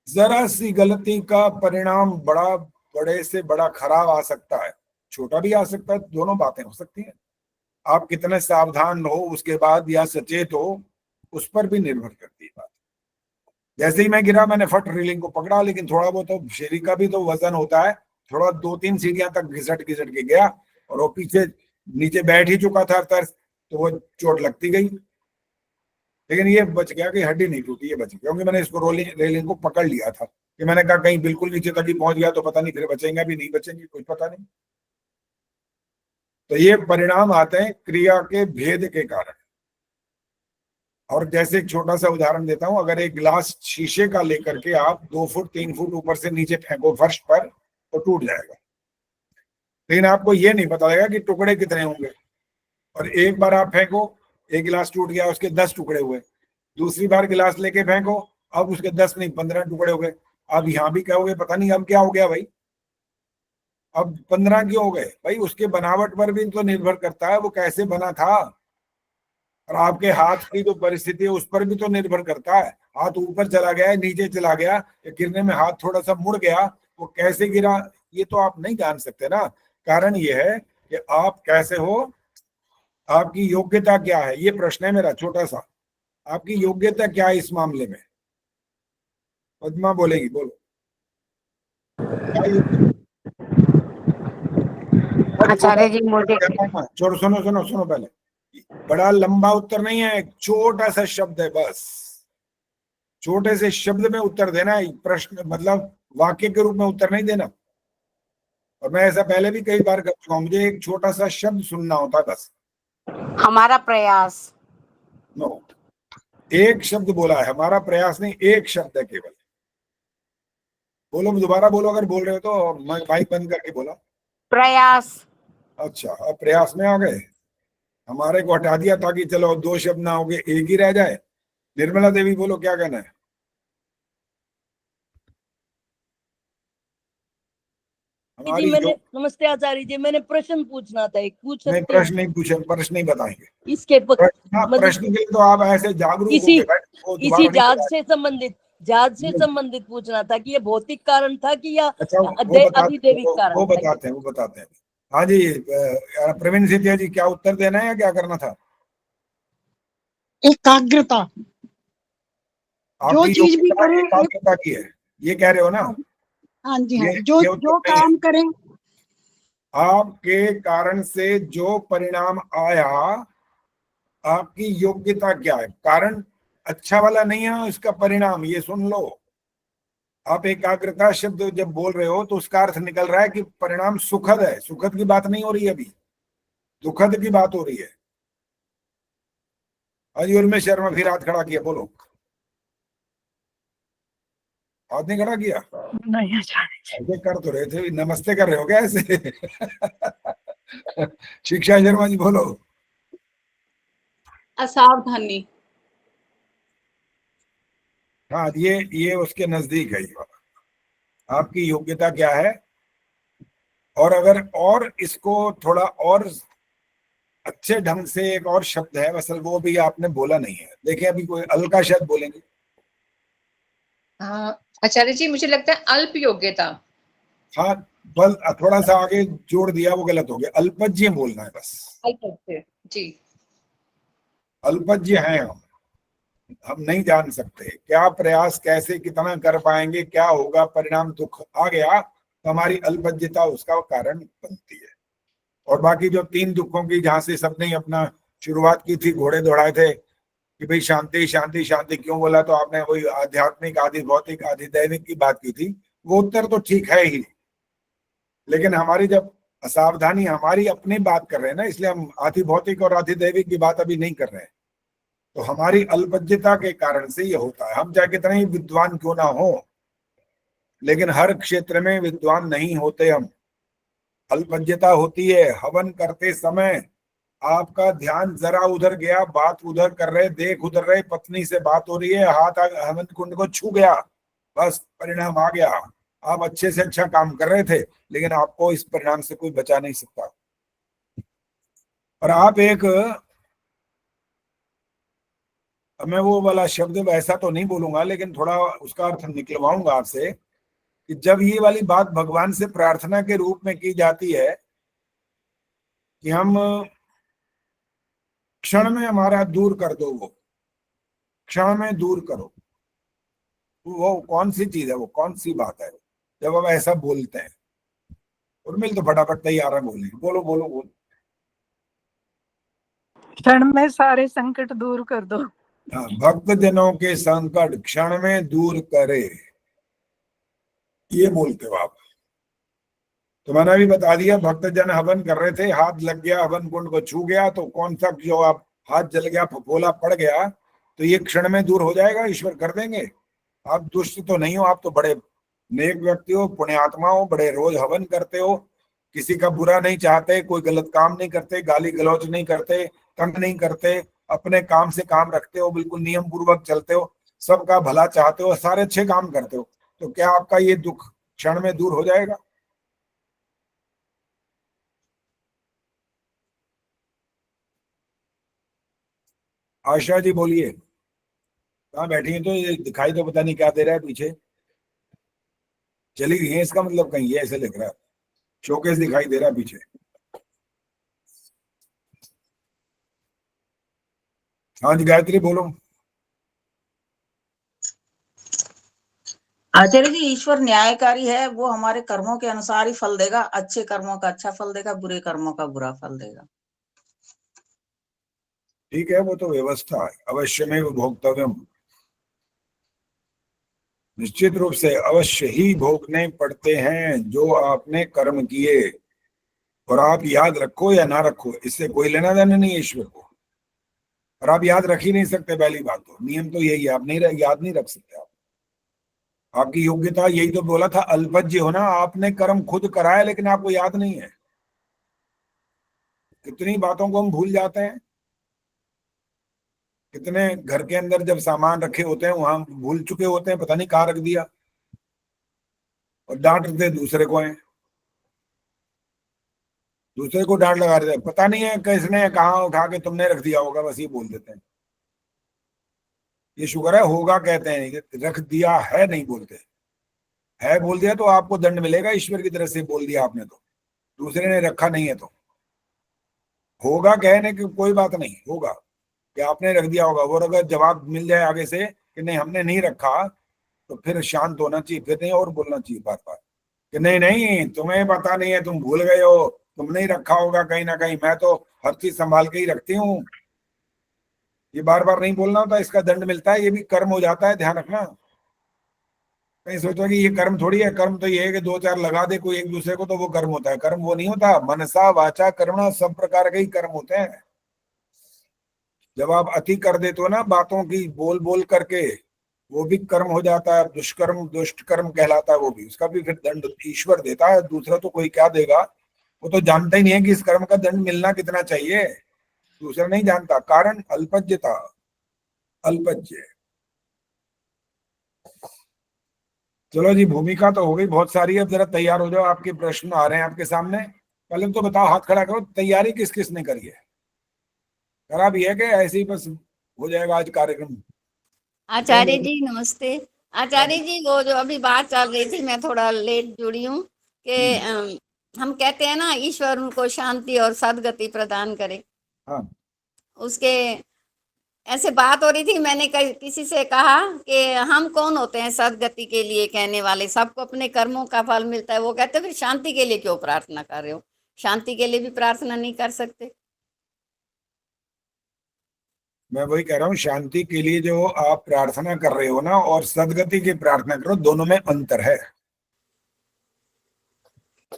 जरा सी गलती का परिणाम बड़े से बड़ा खराब आ सकता है, छोटा भी आ सकता है, दोनों बातें हो सकती हैं। आप कितने सावधान हो उसके बाद या सचेत हो, उस पर भी निर्भर करती है बात। जैसे ही मैं गिरा, मैंने फट रेलिंग को पकड़ा, लेकिन थोड़ा बहुत तो शरीर का भी तो वजन होता है, थोड़ा 2-3 सीढ़ियां तक घिसट के गया, और वो पीछे नीचे बैठ ही चुका था तर्स, तो वो चोट लगती गई। लेकिन ये बच गया कि हड्डी नहीं टूटी, ये बच गया, क्योंकि मैंने इसको रेलिंग को पकड़ लिया था कि मैंने कहा कहीं बिल्कुल नीचे तक ही पहुंच गया तो पता नहीं फिर बचेंगे भी नहीं बचेंगे, कुछ पता नहीं। तो ये परिणाम आते हैं क्रिया के भेद के कारण। और जैसे एक छोटा सा उदाहरण देता हूं, अगर एक गिलास शीशे का लेकर के आप 2 फुट 3 फुट ऊपर से नीचे फेंको फर्श पर, तो टूट जाएगा। लेकिन आपको ये नहीं पता लगेगा कि टुकड़े कितने होंगे। और एक बार आप फेंको, एक गिलास टूट गया, उसके 10 टुकड़े हुए। दूसरी बार गिलास लेके फेंको, अब उसके 10 नहीं 15 टुकड़े हो गए। आप यहाँ भी कहोगे पता नहीं अब क्या हो गया भाई, अब 15 क्यों हो गए भाई? उसके बनावट पर भी तो निर्भर करता है, वो कैसे बना था। और आपके हाथ की जो परिस्थिति है उस पर भी तो निर्भर करता है। हाथ ऊपर चला गया, नीचे चला गया, या गिरने में हाथ थोड़ा सा मुड़ गया, वो कैसे गिरा ये तो आप नहीं जान सकते ना। कारण ये है कि आप कैसे हो, आपकी योग्यता क्या है, ये प्रश्न है मेरा छोटा सा। आपकी योग्यता क्या है इस मामले में? पद्मा बोलेगी, बोलो। आचार्य जी मुझे छोड़ो, सुनो पहले। बड़ा लंबा उत्तर नहीं है, एक छोटा सा शब्द है बस। छोटे से शब्द में उत्तर देना है, प्रश्न मतलब वाक्य के रूप में उत्तर नहीं देना। और मैं ऐसा पहले भी कई बार कर चुका हूं, मुझे एक छोटा सा शब्द सुनना होता बस। हमारा प्रयास। नो, एक शब्द बोला है, हमारा प्रयास नहीं, एक शब्द है केवल। बोलो, दोबारा बोलो अगर बोल रहे हो तो। माइक बंद करके बोला। प्रयास। अच्छा, अब प्रयास में आ गए। हमारे को हटा दिया ताकि चलो 2 शब्द ना हो गए, एक ही रह जाए। निर्मला देवी बोलो, क्या कहना है? जी मैंने, नमस्ते आचार्य जी, मैंने प्रश्न पूछना था, एक पूछ सकते हैं? प्रश्न नहीं पूछे, प्रश्न नहीं बताएंगे इसके प्रश्न के लिए तो आप ऐसे जागरूक इसी जहाज से संबंधित पूछना था कि ये भौतिक कारण था कि या अधिदैविक कारण? वो बताते हैं। हाँ जी, प्रवीण सिंधिया जी, क्या उत्तर देना है या क्या करना था? एकाग्रता, जो चीज भी करें एकाग्रता की है, ये कह रहे हो ना? हाँ जी, हाँ, जो काम करें, आपके कारण से जो परिणाम आया, आपकी योग्यता क्या है? कारण अच्छा वाला नहीं है, इसका परिणाम ये सुन लो। आप एकाग्रता शब्द जब बोल रहे हो तो उसका अर्थ निकल रहा है कि परिणाम सुखद है। सुखद की बात नहीं हो रही है अभी, दुखद की बात हो रही है। अजी उर्मेश शर्मा फिर हाथ खड़ा किया, बोलो। हाथ नहीं खड़ा किया? नहीं ऐसे कर तो रहे थे, नमस्ते कर रहे हो क्या ऐसे? शिक्षा शर्मा जी बोलो। असावधानी। हाँ, ये उसके नजदीक है। आपकी योग्यता क्या है? और अगर और इसको थोड़ा और अच्छे ढंग से एक और शब्द है, असल वो भी आपने बोला नहीं है। देखिए अभी कोई अलका शब्द बोलेंगे। आचार्य जी, मुझे लगता है अल्प योग्यता। हाँ, बल थोड़ा सा आगे जोड़ दिया, वो गलत हो गया। अल्पज्य बोलना है बस। जी, अल्पज्य हैं हम नहीं जान सकते क्या प्रयास कैसे कितना कर पाएंगे, क्या होगा, परिणाम दुख आ गया तो हमारी अल्पज्यता उसका कारण बनती है। और बाकी जो 3 दुखों की, जहां से सबने अपना शुरुआत की थी, घोड़े दौड़ाए थे कि भाई शांति शांति शांति क्यों बोला, तो आपने वही आध्यात्मिक आदि भौतिक आदि दैविक की बात की थी, वो उत्तर तो ठीक है ही, लेकिन हमारी जब असावधानी, हमारी अपनी बात कर रहे हैं ना, इसलिए हम आदि भौतिक और आदि दैविक की बात अभी नहीं कर रहे हैं। तो हमारी अल्पज्ञता के कारण से ये होता है। हम चाहे कितने ही विद्वान क्यों ना हो, लेकिन हर क्षेत्र में विद्वान नहीं होते हम, अल्पज्ञता होती है। हवन करते समय आपका ध्यान जरा उधर गया, बात उधर कर रहे, देख उधर रहे, पत्नी से बात हो रही है, हाथ हवन कुंड को छू गया, बस परिणाम आ गया। आप अच्छे से अच्छा काम कर रहे थे, लेकिन आपको इस परिणाम से कोई बचा नहीं सकता। और आप एक, मैं वो वाला शब्द वैसा तो नहीं बोलूंगा, लेकिन थोड़ा उसका अर्थ निकलवाऊंगा आपसे, कि जब ये वाली बात भगवान से प्रार्थना के रूप में की जाती है कि हम क्षण में हमारा दूर कर दो, वो क्षण में दूर करो, वो कौन सी चीज है, वो कौन सी बात है जब हम ऐसा बोलते हैं? उर्मिल तो फटाफट तैयार है बोलने, बोलो बोलो बोलो। क्षण में सारे संकट दूर कर दो। हाँ, भक्त जनों के संकट क्षण में दूर करे, ये बोलते हो आप। तो मैंने भी बता दिया, भक्त जन हवन कर रहे थे, हाथ लग गया, हवन कुंड को छू गया, तो कौन सा जो आप हाथ जल गया, फफोला पड़ गया, तो ये क्षण में दूर हो जाएगा, ईश्वर कर देंगे। आप दुष्ट तो नहीं हो, आप तो बड़े नेक व्यक्ति हो, पुण्यात्मा हो, बड़े रोज हवन करते हो, किसी का बुरा नहीं चाहते, कोई गलत काम नहीं करते, गाली गलौज नहीं करते, तंग नहीं करते, अपने काम से काम रखते हो, बिल्कुल नियम पूर्वक चलते हो, सबका भला चाहते हो, सारे अच्छे काम करते हो, तो क्या आपका ये दुख क्षण में दूर हो जाएगा? आशा जी बोलिए, कहाँ बैठी है? तो ये दिखाई तो पता नहीं क्या दे रहा है पीछे, चली गई है, इसका मतलब कहीं है, ऐसे लग रहा है, शोकेस दिखाई दे रहा है पीछे। हाँ जी गायत्री बोलो। आचार्य जी, ईश्वर न्यायकारी है, वो हमारे कर्मों के अनुसार ही फल देगा, अच्छे कर्मों का अच्छा फल देगा, बुरे कर्मों का बुरा फल देगा। ठीक है, वो तो व्यवस्था है, अवश्य में भोक्तव्यम, निश्चित रूप से अवश्य ही भोगने पड़ते हैं जो आपने कर्म किए। और आप याद रखो या ना रखो, इससे कोई लेना देना नहीं है ईश्वर को, और आप याद रख ही नहीं सकते। पहली बात तो नियम तो यही है, आप नहीं याद नहीं रख सकते। आप, आपकी योग्यता यही तो बोला था, अल्पज्ञ होना, आपने कर्म खुद कराया लेकिन आपको याद नहीं है। कितनी बातों को हम भूल जाते हैं, कितने घर के अंदर जब सामान रखे होते हैं वहां भूल चुके होते हैं, पता नहीं कहाँ रख दिया, और डांटते दूसरे को हैं, दूसरे को डांट लगा देते हैं, पता नहीं है किसने कहाँ उठा के तुमने रख दिया होगा, बस ये बोल देते हैं। ये शुक्र है होगा कहते हैं, रख दिया है नहीं बोलते, है बोल दिया तो आपको दंड मिलेगा ईश्वर की तरफ से, बोल दिया आपने तो, दूसरे ने रखा नहीं है तो होगा कहने की कोई बात नहीं, होगा कि आपने रख दिया होगा। और अगर जवाब मिल जाए आगे से कि नहीं हमने नहीं रखा, तो फिर शांत होना चाहिए, फिर नहीं और बोलना चाहिए बार बार कि नहीं नहीं तुम्हें पता नहीं है, तुम भूल गए हो, तुमने ही रखा होगा कहीं ना कहीं, मैं तो हर चीज संभाल के ही रखती हूँ। ये बार बार नहीं बोलना होता, इसका दंड मिलता है, ये भी कर्म हो जाता है, ध्यान रखना। कहीं सोचो कि ये कर्म थोड़ी है, कर्म तो ये है कि दो चार लगा दे कोई एक दूसरे को तो वो कर्म होता है, कर्म वो नहीं होता। मनसा वाचा कर्मणा सब प्रकार के ही कर्म होते हैं। जब आप अति कर देते हो ना बातों की, बोल बोल करके, वो भी कर्म हो जाता है, दुष्कर्म दुष्ट कर्म कहलाता है, वो भी, उसका भी फिर दंड ईश्वर देता है, दूसरा तो कोई क्या देगा, वो तो जानता ही नहीं है कि इस कर्म का दंड मिलना कितना चाहिए, दूसरा नहीं जानता। कारण अल्पज्ञता, अल्पज्ञ। चलो जी, भूमिका तो हो गई बहुत सारी, अब जरा तैयार हो जाओ, आपके प्रश्न आ रहे हैं आपके सामने। पहले तो बताओ, हाथ खड़ा करो, तैयारी किस किस ने करी है? करा भी है कि ऐसे ही बस हो जाएगा आज कार्यक्रम? आचार्य जी नमस्ते। आचार्य जी, वो जो अभी बात चल रही थी, मैं थोड़ा लेट जुड़ी हूँ, कि हम कहते हैं ना ईश्वर उनको शांति और सदगति प्रदान करे। हाँ। उसके ऐसे बात हो रही थी, मैंने किसी से कहा कि हम कौन होते हैं सदगति के लिए कहने वाले, सबको अपने कर्मों का फल मिलता है। वो कहते फिर शांति के लिए क्यों प्रार्थना कर रहे हो? शांति के लिए भी प्रार्थना नहीं कर सकते? मैं वही कह रहा हूँ, शांति के लिए जो आप प्रार्थना कर रहे हो ना और सदगति की प्रार्थना करो, दोनों में अंतर है।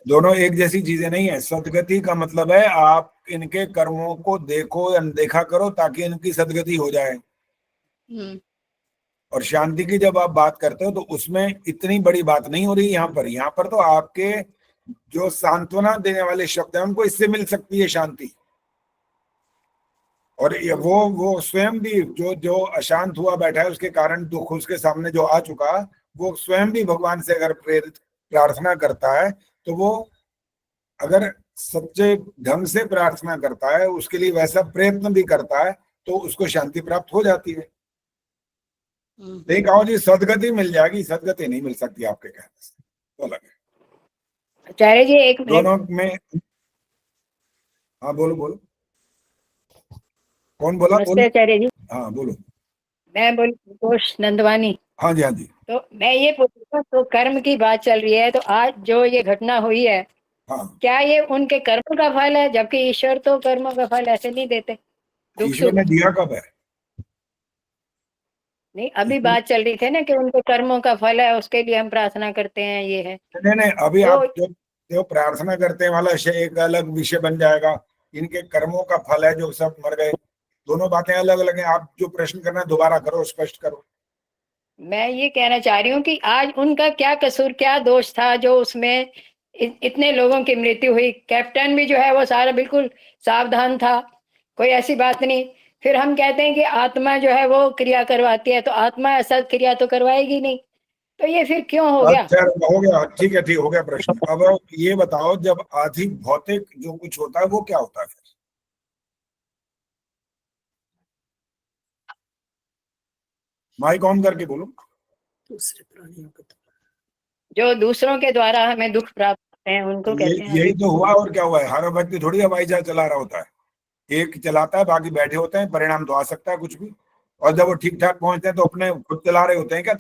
दोनों एक जैसी चीजें नहीं है। सदगति का मतलब है आप इनके कर्मों को देखो, अनदेखा करो ताकि इनकी सदगति हो जाए। और शांति की जब आप बात करते हो तो उसमें इतनी बड़ी बात नहीं हो रही यहाँ पर। यहाँ पर तो आपके जो सांत्वना देने वाले शब्द हैं उनको इससे मिल सकती है शांति। और ये वो स्वयं भी जो अशांत हुआ बैठा है, उसके कारण दुख उसके सामने जो आ चुका, वो स्वयं भी भगवान से अगर प्रेरित प्रार्थना करता है तो वो अगर सच्चे ढंग से प्रार्थना करता है, उसके लिए वैसा प्रयत्न भी करता है, तो उसको शांति प्राप्त हो जाती है। नहीं कहो जी सदगति मिल जाएगी, सदगति नहीं मिल सकती आपके कहने से, तो अलग है। आचार्य जी एक दोनों में। हाँ बोलो बोलो, कौन बोला? नमस्ते आचार्य जी। हाँ बोलो। मैं बोल घोष नंदवानी। हाँ जी हाँ जी। तो मैं ये पूछूंगा, तो कर्म की बात चल रही है, तो आज जो ये घटना हुई है, हाँ, क्या ये उनके कर्म का फल है? जबकि ईश्वर तो कर्मों का फल ऐसे नहीं देते। ईश्वर ने दिया कब है? नहीं, अभी बात चल रही थी ना कि उनके कर्मों का फल है, उसके लिए हम प्रार्थना करते हैं, ये है। नहीं अभी तो आप जो प्रार्थना करते हैं वाला एक अलग विषय बन जाएगा। इनके कर्मों का फल है जो सब मर गए, दोनों बातें अलग अलग हैं। आप जो प्रश्न करना है दोबारा करो, स्पष्ट करो। मैं ये कहना चाह रही हूँ कि आज उनका क्या कसूर, क्या दोष था जो उसमें इतने लोगों की मृत्यु हुई? कैप्टन भी जो है वो सारा बिल्कुल सावधान था, कोई ऐसी बात नहीं। फिर हम कहते हैं कि आत्मा जो है वो क्रिया करवाती है, तो आत्मा असत क्रिया तो करवाएगी नहीं, तो ये फिर क्यों हो गया? अच्छा हो गया, ठीक है, ठीक हो गया प्रश्न। अब ये बताओ, जब अधिक भौतिक जो कुछ होता है वो क्या होता है? माइक ऑन करके बोलो। दूसरे प्राणियों को जो दूसरों के द्वारा हमें दुख प्राप्त होते हैं उनको कहते हैं। यही तो हुआ, और क्या हुआ है? हर व्यक्ति थोड़ी हवाई जहाज चला रहा होता है, एक चलाता है, बाकी बैठे होते हैं। परिणाम तो आ सकता है कुछ भी, और जब वो ठीक ठाक पहुंचते हैं तो अपने खुद चला रहे होते हैं क्या?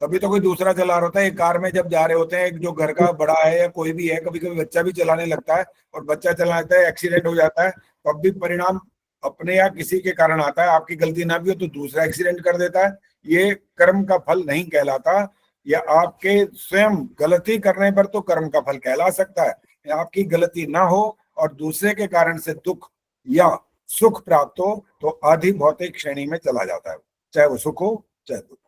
तभी तो कोई दूसरा चला रहा होता है। एक कार में जब जा रहे होते हैं, एक जो घर का बड़ा है या कोई भी है, कभी कभी बच्चा भी चलाने लगता है, और बच्चा चलाता है, एक्सीडेंट हो जाता है, तब भी परिणाम अपने या किसी के कारण आता है। आपकी गलती ना भी हो तो दूसरा एक्सीडेंट कर देता है। ये कर्म का फल नहीं कहलाता। या आपके स्वयं गलती करने पर तो कर्म का फल कहला सकता है। आपकी गलती ना हो और दूसरे के कारण से दुख या सुख प्राप्त हो तो आधि भौतिक श्रेणी में चला जाता है, चाहे वो सुख हो चाहे दुख।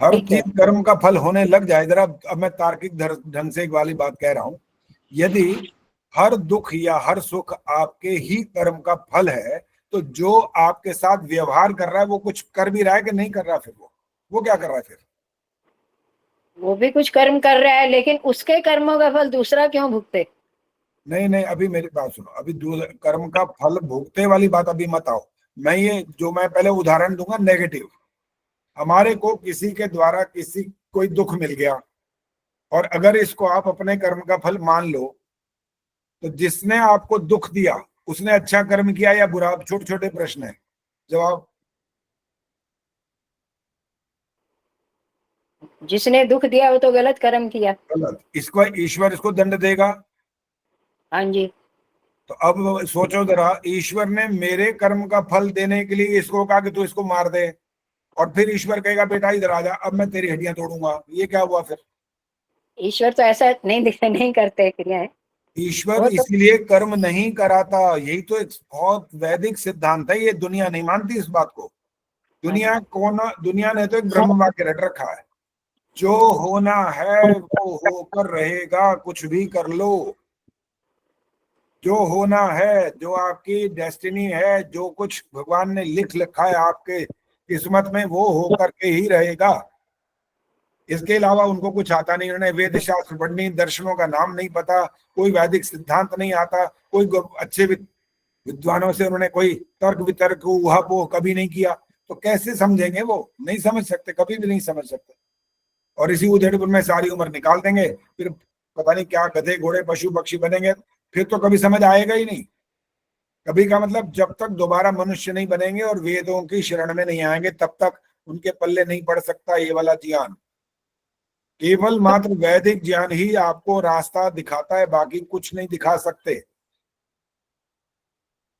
हर चीज कर्म का फल होने लग जाए। जरा अब मैं तार्किक ढंग से एक वाली बात कह रहा हूं, यदि हर दुख या हर सुख आपके ही कर्म का फल है, तो जो आपके साथ व्यवहार कर रहा है वो कुछ कर भी रहा है कि नहीं कर रहा? फिर वो क्या कर रहा है? फिर वो भी कुछ कर्म कर रहा है, लेकिन उसके कर्मों का फल दूसरा क्यों भुगते? नहीं अभी मेरी बात सुनो। अभी कर्म का फल भुगते वाली बात अभी मत आओ। मैं पहले उदाहरण दूंगा नेगेटिव। हमारे को किसी के द्वारा कोई दुख मिल गया, और अगर इसको आप अपने कर्म का फल मान लो, तो जिसने आपको दुख दिया उसने अच्छा कर्म किया या बुरा? छोटे छोटे प्रश्न है, जवाब। जिसने दुख दिया वो तो गलत कर्म किया। गलत। इसको ईश्वर इसको दंड देगा। हाँ जी। तो अब सोचो जरा, ईश्वर ने मेरे कर्म का फल देने के लिए इसको कहा कि तू इसको मार दे, और फिर ईश्वर कहेगा बेटा इधर आ जा, अब मैं तेरी हड्डियां तोड़ूंगा। ये क्या हुआ फिर? ईश्वर तो ऐसा नहीं करते क्रियाएं। ईश्वर इसीलिए कर्म नहीं कराता। यही तो एक बहुत वैदिक सिद्धांत है। ये दुनिया नहीं मानती इस बात को। दुनिया ने तो एक ब्रह्म वाक्य रट रखा है, जो होना है वो होकर रहेगा, कुछ भी कर लो। जो होना है, जो आपकी डेस्टिनी है, जो कुछ भगवान ने लिख लिखा है आपके किस्मत में, वो होकर के ही रहेगा। इसके अलावा उनको कुछ आता नहीं। उन्होंने वेद शास्त्र पढ़नी, दर्शनों का नाम नहीं पता, कोई वैदिक सिद्धांत नहीं आता, कोई अच्छे विद्वानों से उन्होंने कोई तर्क वितर्क ऊहापोह कभी नहीं किया। तो कैसे समझेंगे? वो नहीं समझ सकते, कभी भी नहीं समझ सकते। और इसी उधेड़पुर में सारी उम्र निकाल देंगे, फिर पता नहीं क्या गधे घोड़े पशु पक्षी बनेंगे, फिर तो कभी समझ आएगा ही नहीं। कभी का मतलब जब तक दोबारा मनुष्य नहीं बनेंगे और वेदों की शरण में नहीं आएंगे, तब तक उनके पल्ले नहीं पड़ सकता ये वाला ज्ञान। केवल मात्र वैदिक ज्ञान ही आपको रास्ता दिखाता है, बाकी कुछ नहीं दिखा सकते।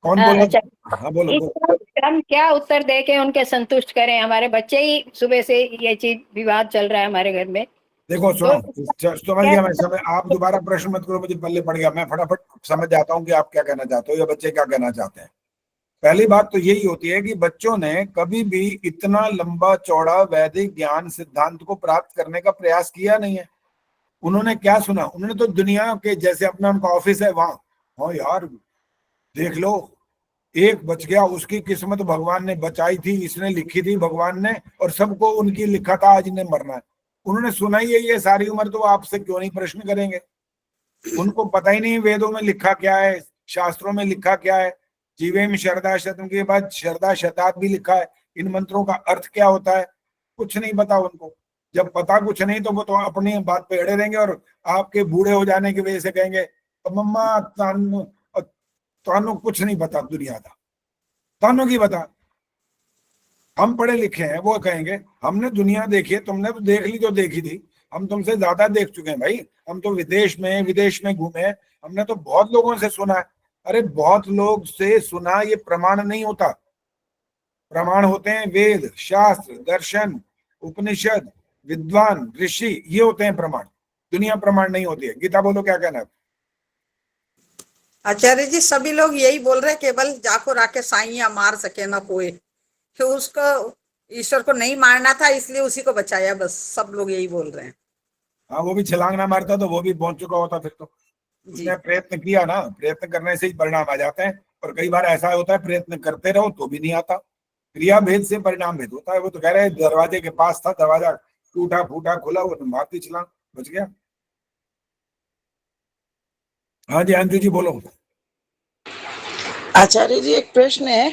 कौन बोला? अच्छा, हाँ बोलो, बोलो। हम क्या उत्तर दे के उनके संतुष्ट करें? हमारे बच्चे ही सुबह से ये चीज विवाद चल रहा है हमारे घर में। देखो सुनो, समझ गया मैं, समझ, आप दोबारा प्रश्न मत करो, मुझे पल्ले पड़ गया, मैं फटाफट समझ जाता हूँ कि आप क्या कहना चाहते हो या बच्चे क्या कहना चाहते हैं। पहली बात तो यही होती है कि बच्चों ने कभी भी इतना लंबा चौड़ा वैदिक ज्ञान सिद्धांत को प्राप्त करने का प्रयास किया नहीं है। उन्होंने क्या सुना? उन्होंने तो दुनिया के, जैसे अपना उनका ऑफिस है वहां, हाँ यार देख लो, एक बच गया, उसकी किस्मत भगवान ने बचाई थी, इसने लिखी थी भगवान ने, और सबको उनकी लिखा था आज इन्हें मरना है। उन्होंने सुना ही है ये सारी उम्र, तो आपसे क्यों नहीं प्रश्न करेंगे? उनको पता ही नहीं वेदों में लिखा क्या है, शास्त्रों में लिखा क्या है। जीवेम शरदा शतम के बाद शरदा शताब्द भी लिखा है, इन मंत्रों का अर्थ क्या होता है, कुछ नहीं पता उनको। जब पता कुछ नहीं तो वो तो अपनी बात पे अड़े रहेंगे, और आपके बूढ़े हो जाने की वजह से कहेंगे मम्मा तानू कुछ नहीं पता दुनिया का, तानू की बता। हम पढ़े लिखे हैं, वो कहेंगे हमने दुनिया देखी है, तुमने तो देख ली जो देखी थी, हम तुमसे ज्यादा देख चुके हैं भाई, हम तो विदेश में घूमे, हमने तो बहुत लोगों से सुना है। अरे बहुत लोग से सुना ये प्रमाण नहीं होता। प्रमाण होते हैं वेद, शास्त्र, दर्शन, उपनिषद, विद्वान, ऋषि, ये होते हैं प्रमाण। दुनिया प्रमाण नहीं होती है। गीता बोलो, क्या कहना है? आचार्य जी, सभी लोग यही बोल रहे हैं, केवल जाको राके साइया मार सके ना कोई, कि उसको ईश्वर को नहीं मारना था इसलिए उसी को बचाया, बस सब लोग यही बोल रहे हैं। हाँ, वो भी छलांग ना मारता तो वो भी पहुंच चुका होता फिर तो। उसने प्रयत्न किया ना, प्रयत्न करने से ही परिणाम आ जाते हैं। और कई बार ऐसा होता है प्रयत्न करते रहो तो भी नहीं आता, क्रिया भेद से परिणाम भेद होता है। वो तो कह रहे हैं दरवाजे के पास था, दरवाजा टूटा फूटा खुला, वो मारती छलांग, बच गया। हाँ जी, अंजू जी बोलो। आचार्य जी, एक प्रश्न है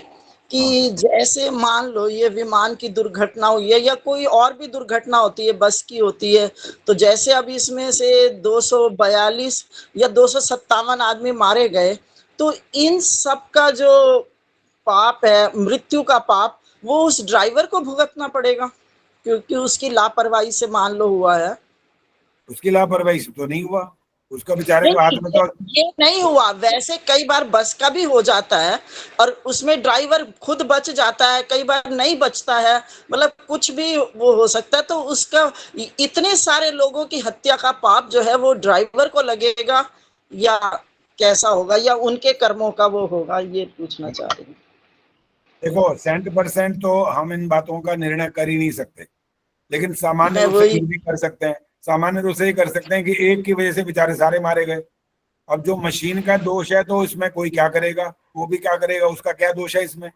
कि जैसे मान लो ये विमान की दुर्घटना हुई है या कोई और भी दुर्घटना होती है, बस की होती है, तो जैसे अब इसमें से 242 या 257 आदमी मारे गए, तो इन सब का जो पाप है, मृत्यु का पाप, वो उस ड्राइवर को भुगतना पड़ेगा क्योंकि उसकी लापरवाही से मान लो हुआ है। उसकी लापरवाही से तो नहीं हुआ, उसका बेचारे के हाथ में तो ये नहीं हुआ। वैसे कई बार बस का भी हो जाता है और उसमें ड्राइवर खुद बच जाता है, कई बार नहीं बचता है, मतलब कुछ भी वो हो सकता है। तो उसका इतने सारे लोगों की हत्या का पाप जो है वो ड्राइवर को लगेगा या कैसा होगा, या उनके कर्मों का वो होगा, ये पूछना चाह रही हूँ। देखो 100% तो हम इन बातों का निर्णय कर ही नहीं सकते, लेकिन सामान्य रूप से भी कर सकते हैं। सामान्य रूप से ही कर सकते हैं कि एक की वजह से बेचारे सारे मारे गए। अब जो मशीन का दोष है तो इसमें कोई क्या करेगा, वो भी क्या करेगा, उसका क्या दोष है इसमें?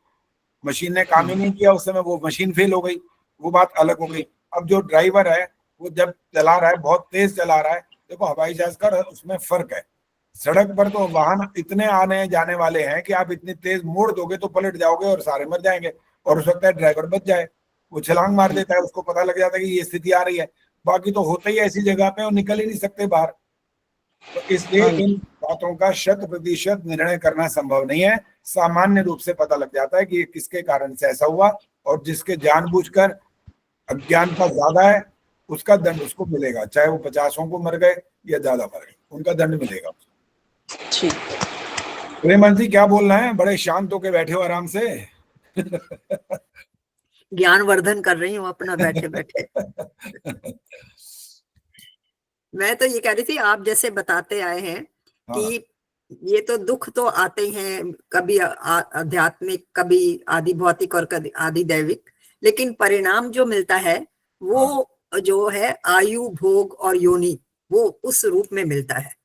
मशीन ने काम ही नहीं किया उस समय, वो मशीन फेल हो गई, वो बात अलग हो गई। अब जो ड्राइवर है वो जब चला रहा है, बहुत तेज चला रहा है, देखो हवाई जहाज का उसमें फर्क है। सड़क पर तो वाहन इतने आने जाने वाले हैं कि आप इतनी तेज मोड़ दोगे तो पलट जाओगे और सारे मर जाएंगे, और हो सकता है ड्राइवर बच जाए। वो छलांग मार देता है, उसको पता लग जाता है कि ये स्थिति आ रही है। बाकी तो होता ही ऐसी जगह पे, और निकल ही नहीं सकते बाहर। तो इसलिए इन बातों का 100% निर्णय करना संभव नहीं है। सामान्य रूप से पता लग जाता है कि किसके कारण से ऐसा हुआ, और जिसके जानबूझकर अज्ञानता ज्यादा है उसका दंड उसको मिलेगा, चाहे वो 50 को मर गए या ज्यादा मर गए, उनका दंड मिलेगा। ठीक। प्रेमन जी क्या बोलना है? बड़े शांत होके बैठे हो आराम से। ज्ञानवर्धन कर रही हूँ अपना बैठे बैठे। मैं तो ये कह रही थी, आप जैसे बताते आए हैं कि ये तो दुख तो आते हैं, कभी आध्यात्मिक, कभी आदि भौतिक और कभी आदि दैविक, लेकिन परिणाम जो मिलता है वो जो है आयु, भोग और योनि, वो उस रूप में मिलता है।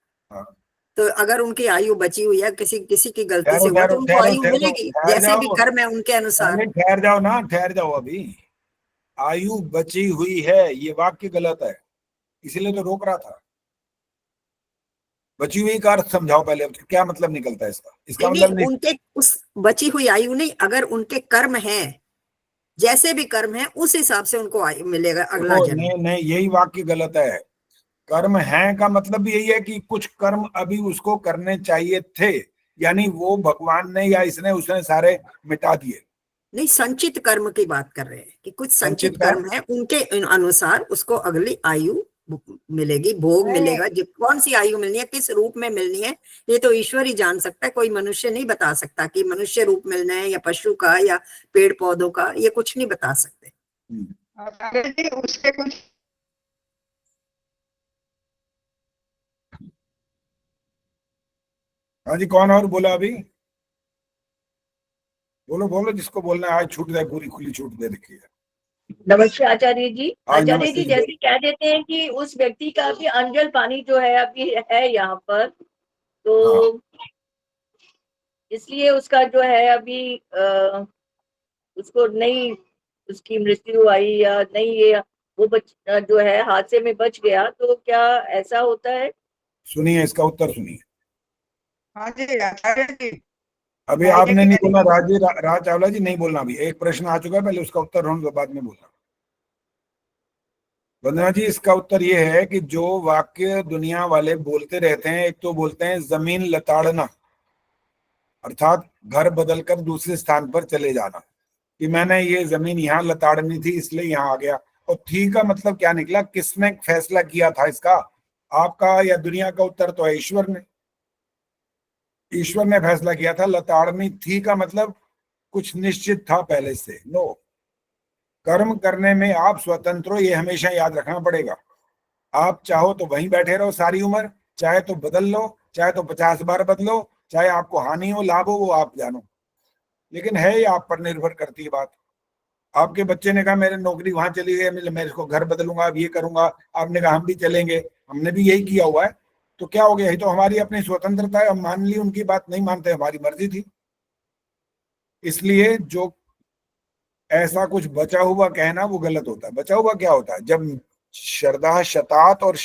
तो अगर उनकी आयु बची हुई है, किसी की गलती से हुआ, तो उनको आयु मिलेगी, जैसे भी कर्म है उनके अनुसार। ठहर जाओ ना, ठहर जाओ, अभी आयु बची हुई है ये वाक्य गलत है, इसीलिए तो रोक रहा था। बची हुई का अर्थ समझाओ पहले, क्या मतलब निकलता है इसका? इसका मतलब नहीं, उनके उस बची हुई आयु नहीं, अगर उनके कर्म हैं, जैसे भी कर्म है उस हिसाब से उनको आयु मिलेगा अगला जन्म। नहीं, यही वाक्य गलत है। कर्म है का मतलब भी यही है कि कुछ कर्म अभी उसको करने चाहिए थे, यानी वो भगवान ने या इसने उसने सारे मिटा दिए। नहीं, संचित कर्म की बात कर रहे हैं कि कुछ संचित कर्म है, उनके अनुसार उसको अगली आयु मिलेगी, भोग मिलेगा, कौन सी आयु मिलनी है, किस रूप में मिलनी है, ये तो ईश्वर ही जान सकता है। कोई मनुष्य नहीं बता सकता कि मनुष्य रूप मिलना है या पशु का या पेड़ पौधों का, ये कुछ नहीं बता सकते। उसके कुछ हाँ जी, कौन और बोला अभी? बोलो बोलो, जिसको बोलना है। आज छूट दे, पूरी खुली छूट दे रखी है। नमस्ते आचार्य जी। हाँ, आचार्य नमस्ते जी, जी। जैसे कह देते हैं कि उस व्यक्ति का भी अंजल पानी जो है अभी है यहाँ पर, तो इसलिए उसका जो है अभी उसको नहीं, उसकी मृत्यु आई या नहीं, ये वो जो है हादसे में बच गया, तो क्या ऐसा होता है? सुनिए, इसका उत्तर सुनिए। हाँ जी आचार्य जी। अभी आपने नहीं बोला, राज चावला जी नहीं बोलना। अभी एक प्रश्न आ चुका है, पहले उसका उत्तर होने के बाद में बोलना। वंदना जी, इसका उत्तर ये है कि जो वाक्य दुनिया वाले बोलते रहते हैं, एक तो बोलते हैं जमीन लताड़ना, अर्थात घर बदलकर दूसरे स्थान पर चले जाना, कि मैंने ये जमीन यहाँ लताड़नी थी इसलिए यहाँ आ गया। और थी का मतलब क्या निकला? किसने फैसला किया था इसका, आपका या दुनिया का? उत्तर तो है ईश्वर ने। ईश्वर ने फैसला किया था लताड़नी थी का मतलब कुछ निश्चित था पहले से। नो, कर्म करने में आप स्वतंत्र हो, ये हमेशा याद रखना पड़ेगा। आप चाहो तो वहीं बैठे रहो सारी उम्र, चाहे तो बदल लो, चाहे तो 50 बार बदलो, चाहे आपको हानि हो लाभ हो वो आप जानो, लेकिन है ये आप पर निर्भर करती है बात। आपके बच्चे ने कहा मेरी नौकरी वहां चली गई, मैं इसको घर बदलूंगा, अब ये करूंगा। आपने कहा हम भी चलेंगे, हमने भी यही किया हुआ है, तो क्या हो गया? ये तो हमारी अपनी स्वतंत्रता है, हम मान ली, उनकी बात नहीं मानते, हमारी मर्जी थी। इसलिए जो ऐसा कुछ बचा हुआ कहना वो गलत होता है। बचा हुआ क्या होता है? जब श्रद्धा शतात और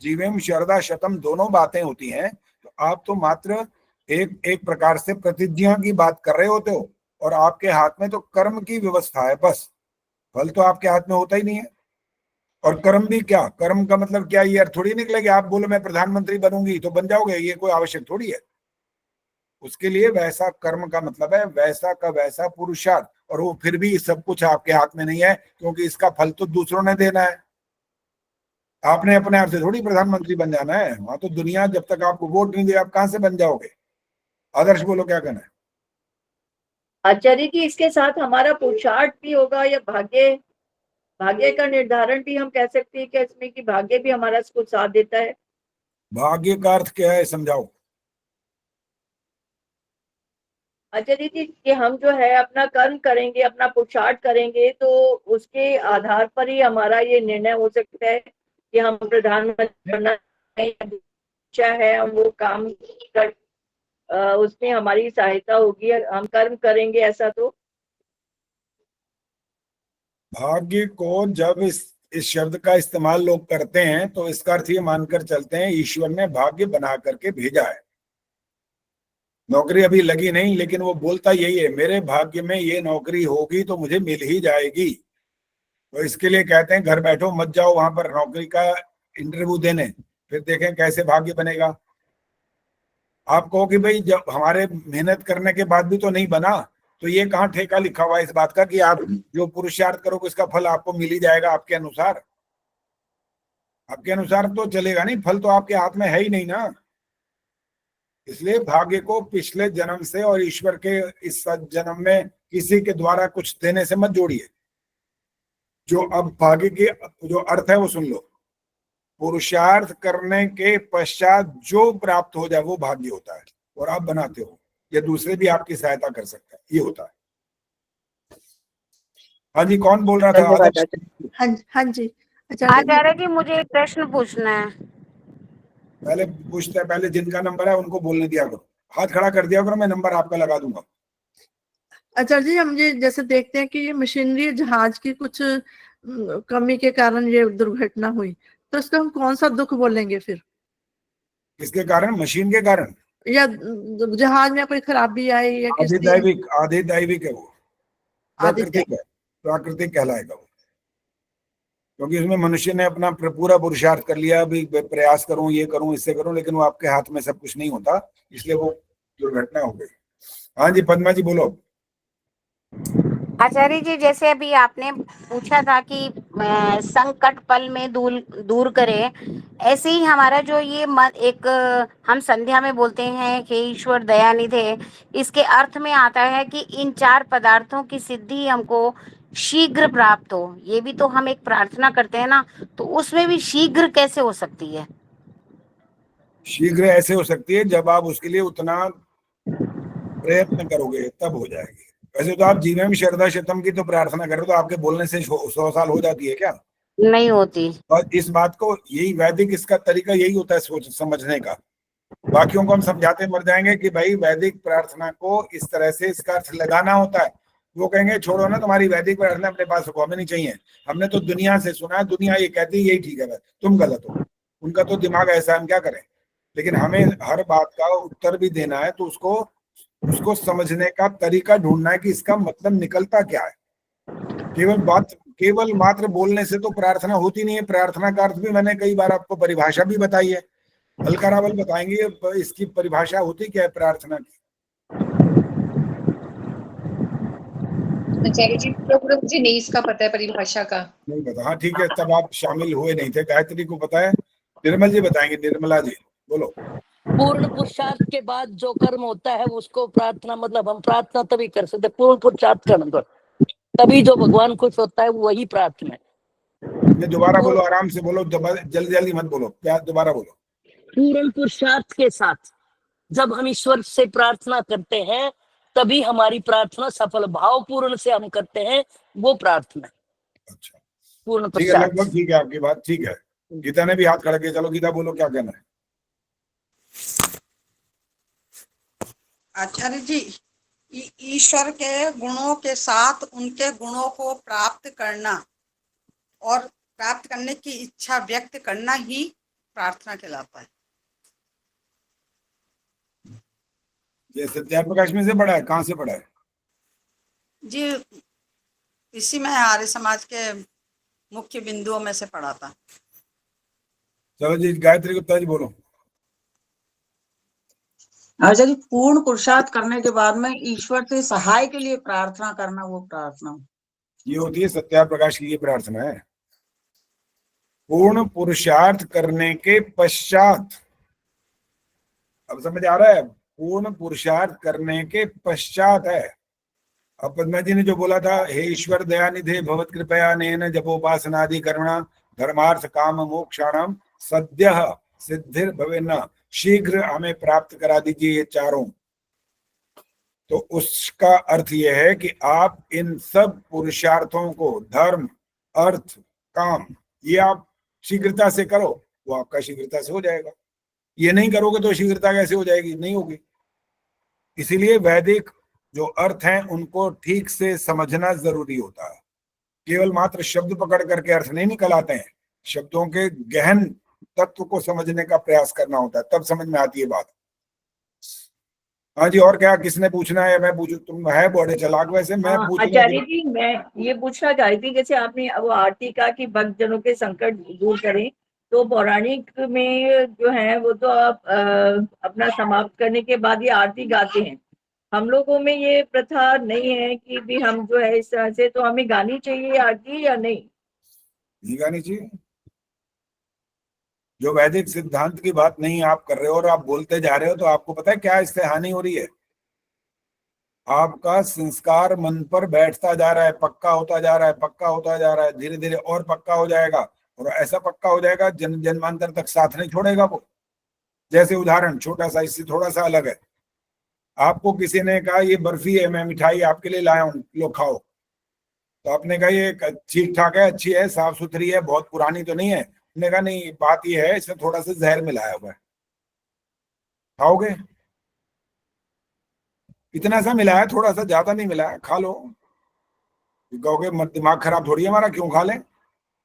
जीवेम श्रद्धा शतम दोनों बातें होती हैं, तो आप तो मात्र एक प्रकार से प्रतिज्ञा की बात कर रहे होते हो, और आपके हाथ में तो कर्म की व्यवस्था है, बस फल तो आपके हाथ में होता ही नहीं है। और कर्म भी क्या? कर्म का मतलब क्या? ये अर्थ थोड़ी निकले कि आप बोलो मैं प्रधानमंत्री बनूंगी तो बन जाओगे, ये कोई आवश्यक थोड़ी है। उसके लिए वैसा कर्म का मतलब है वैसा का वैसा पुरुषार्थ, और वो फिर भी सब कुछ आपके हाथ में नहीं है, क्योंकि इसका फल तो दूसरों ने देना है। आपने अपने आप से थोड़ी प्रधानमंत्री बन जाना है। वहां तो दुनिया जब तक आपको वोट नहीं दे, आप कहां से बन जाओगे? आदर्श बोलो, क्या करना है? आचार्य जी, इसके साथ हमारा पुरुषार्थ भी होगा या भाग्य? भाग्य का निर्धारण भी हम कह सकते हैं कि इसमें कि भाग्य भी हमारा कुछ साथ देता है? भाग्य का अर्थ क्या है, समझाओ। आचार्य जी, कि हम जो है अपना कर्म करेंगे, अपना पुरुषार्थ करेंगे, तो उसके आधार पर ही हमारा ये निर्णय हो सकता है कि हम प्रधानमंत्री बनना है, हम वो काम कर उसमें हमारी सहायता होगी, हम कर्म करेंगे, ऐसा तो? भाग्य को जब इस शब्द का इस्तेमाल लोग करते हैं तो इसका अर्थ ये मानकर चलते हैं ईश्वर ने भाग्य बना करके भेजा है। नौकरी अभी लगी नहीं, लेकिन वो बोलता यही है मेरे भाग्य में ये नौकरी होगी तो मुझे मिल ही जाएगी। तो इसके लिए कहते हैं घर बैठो, मत जाओ वहां पर नौकरी का इंटरव्यू देने, फिर देखें कैसे भाग्य बनेगा। आप कहो कि भाई जब हमारे मेहनत करने के बाद भी तो नहीं बना, तो ये कहाँ ठेका लिखा हुआ है इस बात का कि आप जो पुरुषार्थ करोगे उसका फल आपको मिल ही जाएगा आपके अनुसार? आपके अनुसार तो चलेगा नहीं, फल तो आपके हाथ में है ही नहीं ना। इसलिए भाग्य को पिछले जन्म से और ईश्वर के इस जन्म में किसी के द्वारा कुछ देने से मत जोड़िए। जो अब भाग्य के जो अर्थ है वो सुन लो। पुरुषार्थ करने के पश्चात जो प्राप्त हो जाए वो भाग्य होता है, और आप बनाते हो, या दूसरे भी आपकी सहायता कर सकते हैं, ये होता है। हाँ जी, कौन बोल रहा था? हाँ जी आचार्य जी, मुझे एक प्रश्न पूछना है। पहले पूछते हैं, पहले जिनका नंबर है उनको बोलने दिया करो, हाथ खड़ा कर दिया करो, मैं नंबर आपका लगा दूंगा। आचार्य जी, हम ये जैसे देखते हैं कि ये मशीनरी जहाज की कुछ कमी के कारण ये दुर्घटना हुई, तो इसको हम कौन सा दुख बोलेंगे फिर? किसके कारण? मशीन के कारण, या जहाज में कोई खराबी आई या आधिदैविक है वो, प्राकृतिक है, प्राकृतिक कहलाएगा वो, क्योंकि उसमें मनुष्य ने अपना पूरा पुरुषार्थ कर लिया, अभी प्रयास करूं, ये करूं, इससे करूं, लेकिन वो आपके हाथ में सब कुछ नहीं होता, इसलिए वो दुर्घटना हो गई। हाँ जी, पद्मा जी बोलो। आचार्य जी, जैसे अभी आपने पूछा था कि संकट पल में दूर करे, ऐसे ही हमारा जो ये एक हम संध्या में बोलते हैं कि ईश्वर दयानिधे, इसके अर्थ में आता है कि इन 4 पदार्थों की सिद्धि हमको शीघ्र प्राप्त हो। ये भी तो हम एक प्रार्थना करते हैं ना, तो उसमें भी शीघ्र कैसे हो सकती है? शीघ्र ऐसे हो सकती है जब आप उसके लिए उतना प्रयत्न करोगे तब हो जाएगी। वैसे तो आप जीवन में श्रद्धा शतम की तो प्रार्थना कर रहे हो, तो आपके बोलने से 100 साल हो जाती है क्या? नहीं होती। और इस बात को, यही वैदिक इसका तरीका यही होता है सोच समझने का। बाकियों को हम समझाते मर जाएंगे कि भाई वैदिक प्रार्थना को इस तरह से इसका अर्थ लगाना होता है। वो कहेंगे छोड़ो ना, तुम्हारी वैदिक प्रार्थना अपने पास रखो, हमें नहीं चाहिए, हमने तो दुनिया से सुना है, दुनिया ये कहती है यही ठीक है, तुम गलत हो। उनका तो दिमाग ऐसा, हम क्या करें। लेकिन हमें हर बात का उत्तर भी देना है, तो उसको समझने का तरीका ढूंढना है कि इसका मतलब निकलता क्या है। केवल मात्र बोलने से तो प्रार्थना होती नहीं है। प्रार्थना का अर्थ भी मैंने कई बार आपको परिभाषा भी बताई है, हल्का रावल बताएंगे इसकी परिभाषा होती क्या है प्रार्थना की। आचार्य जी, मुझे नहीं इसका पता है, परिभाषा का नहीं पता। हाँ ठीक है, तब आप शामिल हुए नहीं थे। गायत्री को पता है, निर्मल जी बताएंगे। निर्मला जी बोलो। पूर्ण पुरुषार्थ के बाद जो कर्म होता है उसको प्रार्थना, मतलब हम प्रार्थना तभी कर सकते, पूर्ण पुरुषार्थ कर्म कर, तभी जो भगवान खुश होता है वही प्रार्थना है। दोबारा बोलो, आराम से बोलो, जल्दी जल्दी मत बोलो, क्या दोबारा बोलो। पूर्ण पुरुषार्थ के साथ जब हम ईश्वर से प्रार्थना करते हैं तभी हमारी प्रार्थना सफल, भाव पूर्ण से हम करते हैं, वो प्रार्थना। अच्छा पूर्ण ठीक है, लगभग ठीक है आपकी बात, ठीक है। गीता ने भी हाथ खड़ा किया, चलो गीता बोलो क्या कहना है। आचार्य जी, ईश्वर के गुणों के साथ उनके गुणों को प्राप्त करना और प्राप्त करने की इच्छा व्यक्त करना ही प्रार्थना कहलाता है। ये सत्याप्रकाश में से पढ़ा है? कहाँ से पढ़ा है जी? इसी में आर्य समाज के मुख्य बिंदुओं में से पढ़ा था। चलो जी, गायत्री गुप्ता जी बोलो। अच्छा जी, पूर्ण पुरुषार्थ करने के बाद में ईश्वर से सहाय के लिए प्रार्थना करना, वो प्रार्थना ये होती है सत्याप्रकाश की, ये प्रार्थना है। पूर्ण पुरुषार्थ करने के पश्चात, अब समझ आ रहा है? पूर्ण पुरुषार्थ करने के पश्चात है। अब पद्मा जी ने जो बोला था, हे ईश्वर दयानिधे भवत कृपया नेन जपोपासनादि कर्मणा धर्मार्थ काम मोक्षाणाम सद्यः सिद्धिर भवेन्न, शीघ्र हमें प्राप्त करा दीजिए ये चारों। तो उसका अर्थ यह है कि आप इन सब पुरुषार्थों को, धर्म अर्थ काम, ये आप शीघ्रता से करो, वो आपका शीघ्रता से हो जाएगा। ये नहीं करोगे तो शीघ्रता कैसे हो जाएगी? नहीं होगी। इसीलिए वैदिक जो अर्थ हैं उनको ठीक से समझना जरूरी होता है। केवल मात्र शब्द पकड़ करके अर्थ नहीं निकल आते हैं, शब्दों के गहन तत्व को समझने का प्रयास करना होता है, तब समझ में आती है बात। हाँ जी, और क्या किसने पूछना है? मैं पूछूं? तुम है बड़े चालाक वैसे, मैं आचार्य जी, मैं ये पूछना चाहती थी, जैसे आपने वो आरती का कि भक्तजनों के संकट दूर करें, तो पौराणिक में जो है वो तो आप अपना समाप्त करने के बाद ये आरती गाते हैं। हम लोगों में ये प्रथा नहीं है कि भी हम जो है इस तरह से, तो हमें गानी चाहिए आरती या नहीं गानी चाहिए? जो वैदिक सिद्धांत की बात नहीं आप कर रहे हो और आप बोलते जा रहे हो, तो आपको पता है क्या इससे हानि हो रही है? आपका संस्कार मन पर बैठता जा रहा है, पक्का होता जा रहा है, पक्का होता जा रहा है, धीरे धीरे और पक्का हो जाएगा, और ऐसा पक्का हो जाएगा जन्मांतर तक साथ नहीं छोड़ेगा वो। जैसे उदाहरण छोटा सा, इससे थोड़ा सा अलग है। आपको किसी ने कहा ये बर्फी है, मैं मिठाई आपके लिए लाया हूँ, लो खाओ। तो आपने कहा ये ठीक ठाक है, अच्छी है, साफ सुथरी है, बहुत पुरानी तो नहीं है। ने कहा नहीं, बात ये है इसमें थोड़ा सा जहर मिलाया हुआ है, खाओगे? इतना सा मिलाया, थोड़ा सा, ज्यादा नहीं मिलाया, खा लो। कहोगे दिमाग खराब थोड़ी है हमारा, क्यों खा लें?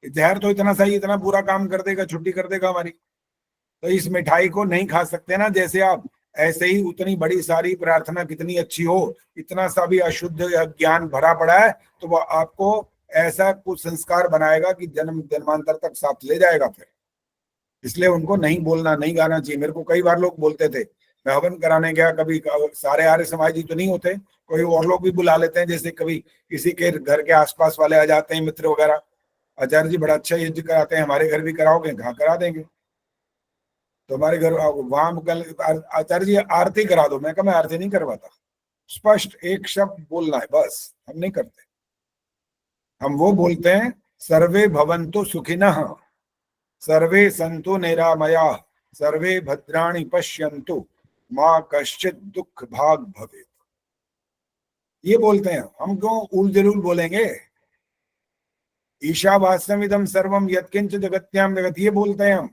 जहर तो इतना सही, इतना बुरा काम कर देगा, छुट्टी कर देगा हमारी। तो इस मिठाई को नहीं खा सकते ना, जैसे आप, ऐसे ही उतनी बड़ी सारी प्रार्थना कितनी अच्छी हो, इतना सा भी अशुद्ध ज्ञान भरा पड़ा है, तो वो आपको ऐसा कुछ संस्कार बनाएगा कि जन्मांतर तक साथ ले जाएगा फिर। इसलिए उनको नहीं बोलना, नहीं गाना चाहिए। मेरे को कई बार लोग बोलते थे मैं हवन कराने गया, कभी सारे आर्य समाजी तो नहीं होते, कोई और लोग भी बुला लेते हैं, जैसे कभी किसी के घर के आसपास वाले आ जाते हैं, मित्र वगैरह, आचार्य जी बड़ा अच्छा यज्ञ कराते हैं, हमारे घर भी कराओगे? कहाँ करा देंगे, तो हमारे घर वहां आचार्य जी आरती करा दो। मैं कहा मैं आरती नहीं करवाता, स्पष्ट एक शब्द बोलना है बस, हम नहीं करते। हम वो बोलते हैं सर्वे भवन्तु सुखिनः, सर्वे सन्तु निरामयाः, सर्वे भद्राणि पश्यन्तु, माँ कश्चित दुख भाग भवेत्। ये बोलते हैं हम, क्यों उल जरूर बोलेंगे? ईशावास्यमिदं सर्वम यत्किंच जगत्याम जगत, ये बोलते हैं हम।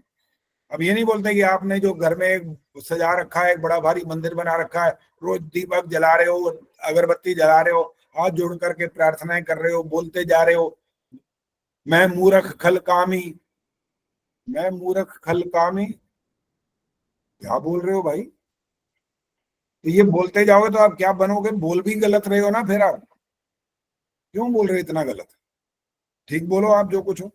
अब ये नहीं बोलते कि आपने जो घर में एक सजा रखा है, एक बड़ा भारी मंदिर बना रखा है, रोज दीपक जला रहे हो, अगरबत्ती जला रहे हो, हाथ जोड़ करके प्रार्थनाएं कर रहे हो, बोलते जा रहे हो मैं मूर्ख खल कामी, मैं मूर्ख खल कामी, क्या बोल रहे हो भाई? तो ये बोलते जाओगे तो आप क्या बनोगे? बोल भी गलत रहे हो ना, फिर आप क्यों बोल रहे हो इतना गलत? ठीक बोलो आप जो कुछ हो।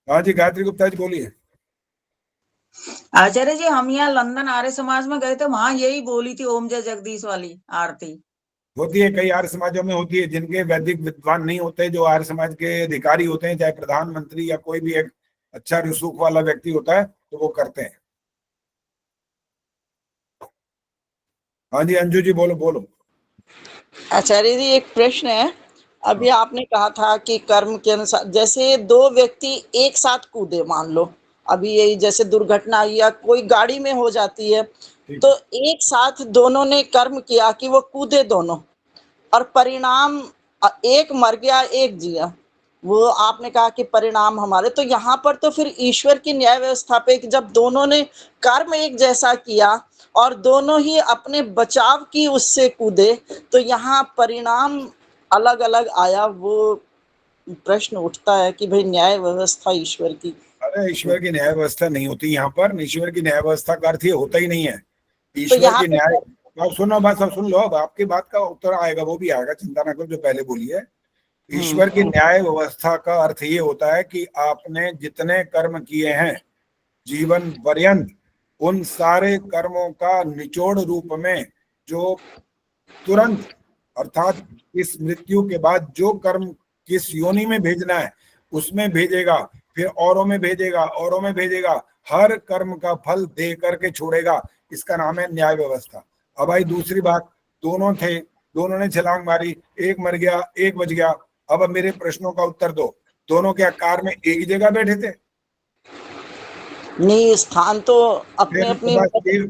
हाँ जी, गायत्री गुप्ता जी बोलिए। आचार्य जी, हम यहाँ लंदन आर्य समाज में गए थे, वहां यही बोली थी ओम जय जगदीश वाली आरती। होती है, कई आर्य समाजों में होती है, जिनके वैदिक विद्वान नहीं होते, जो आर्य समाज के अधिकारी होते हैं, चाहे प्रधानमंत्री या कोई भी एक अच्छा रसूख वाला व्यक्ति होता है, तो वो करते हैं। हाँ जी, अंजू जी बोलो बोलो। आचार्य जी एक प्रश्न है, अभी आपने कहा था कि कर्म के अनुसार, जैसे दो व्यक्ति एक साथ कूदे, मान लो अभी यही जैसे दुर्घटना या कोई गाड़ी में हो जाती है, तो एक साथ दोनों ने कर्म किया कि वो कूदे दोनों, और परिणाम एक मर गया एक जिया, वो आपने कहा कि परिणाम हमारे, तो यहाँ पर तो फिर ईश्वर की न्याय व्यवस्था पे जब दोनों ने कर्म एक जैसा किया और दोनों ही अपने बचाव की उससे कूदे, तो यहाँ परिणाम अलग अलग आया, वो प्रश्न उठता है कि भाई न्याय व्यवस्था ईश्वर की। अरे ईश्वर की न्याय व्यवस्था नहीं होती यहाँ पर, ईश्वर की न्याय व्यवस्था का अर्थ ये होता ही नहीं है। तो ईश्वर की न्याय, अब सुनो बात, सब सुन लो, अब आपकी बात का उत्तर आएगा, वो भी आएगा, चिंता ना करो, जो पहले बोली है। ईश्वर की न्याय व्यवस्था का अर्थ ये होता है कि आपने जितने कर्म किए हैं जीवन पर्यंत, उन सारे कर्मों का निचोड़ रूप में जो तुरंत, अर्थात इस मृत्यु के बाद जो कर्म किस योनि में भेजना है उसमें भेजेगा, फिर औरों में भेजेगा, औरों में भेजेगा, हर कर्म का फल दे करके छोड़ेगा। इसका नाम है न्याय व्यवस्था। अब भाई दूसरी बात, दोनों थे, दोनों ने छलांग मारी, एक मर गया एक बच गया। अब मेरे प्रश्नों का उत्तर दो, दोनों क्या कार में एक ही जगह बैठे थे? नहीं, स्थान तो अपने अपने,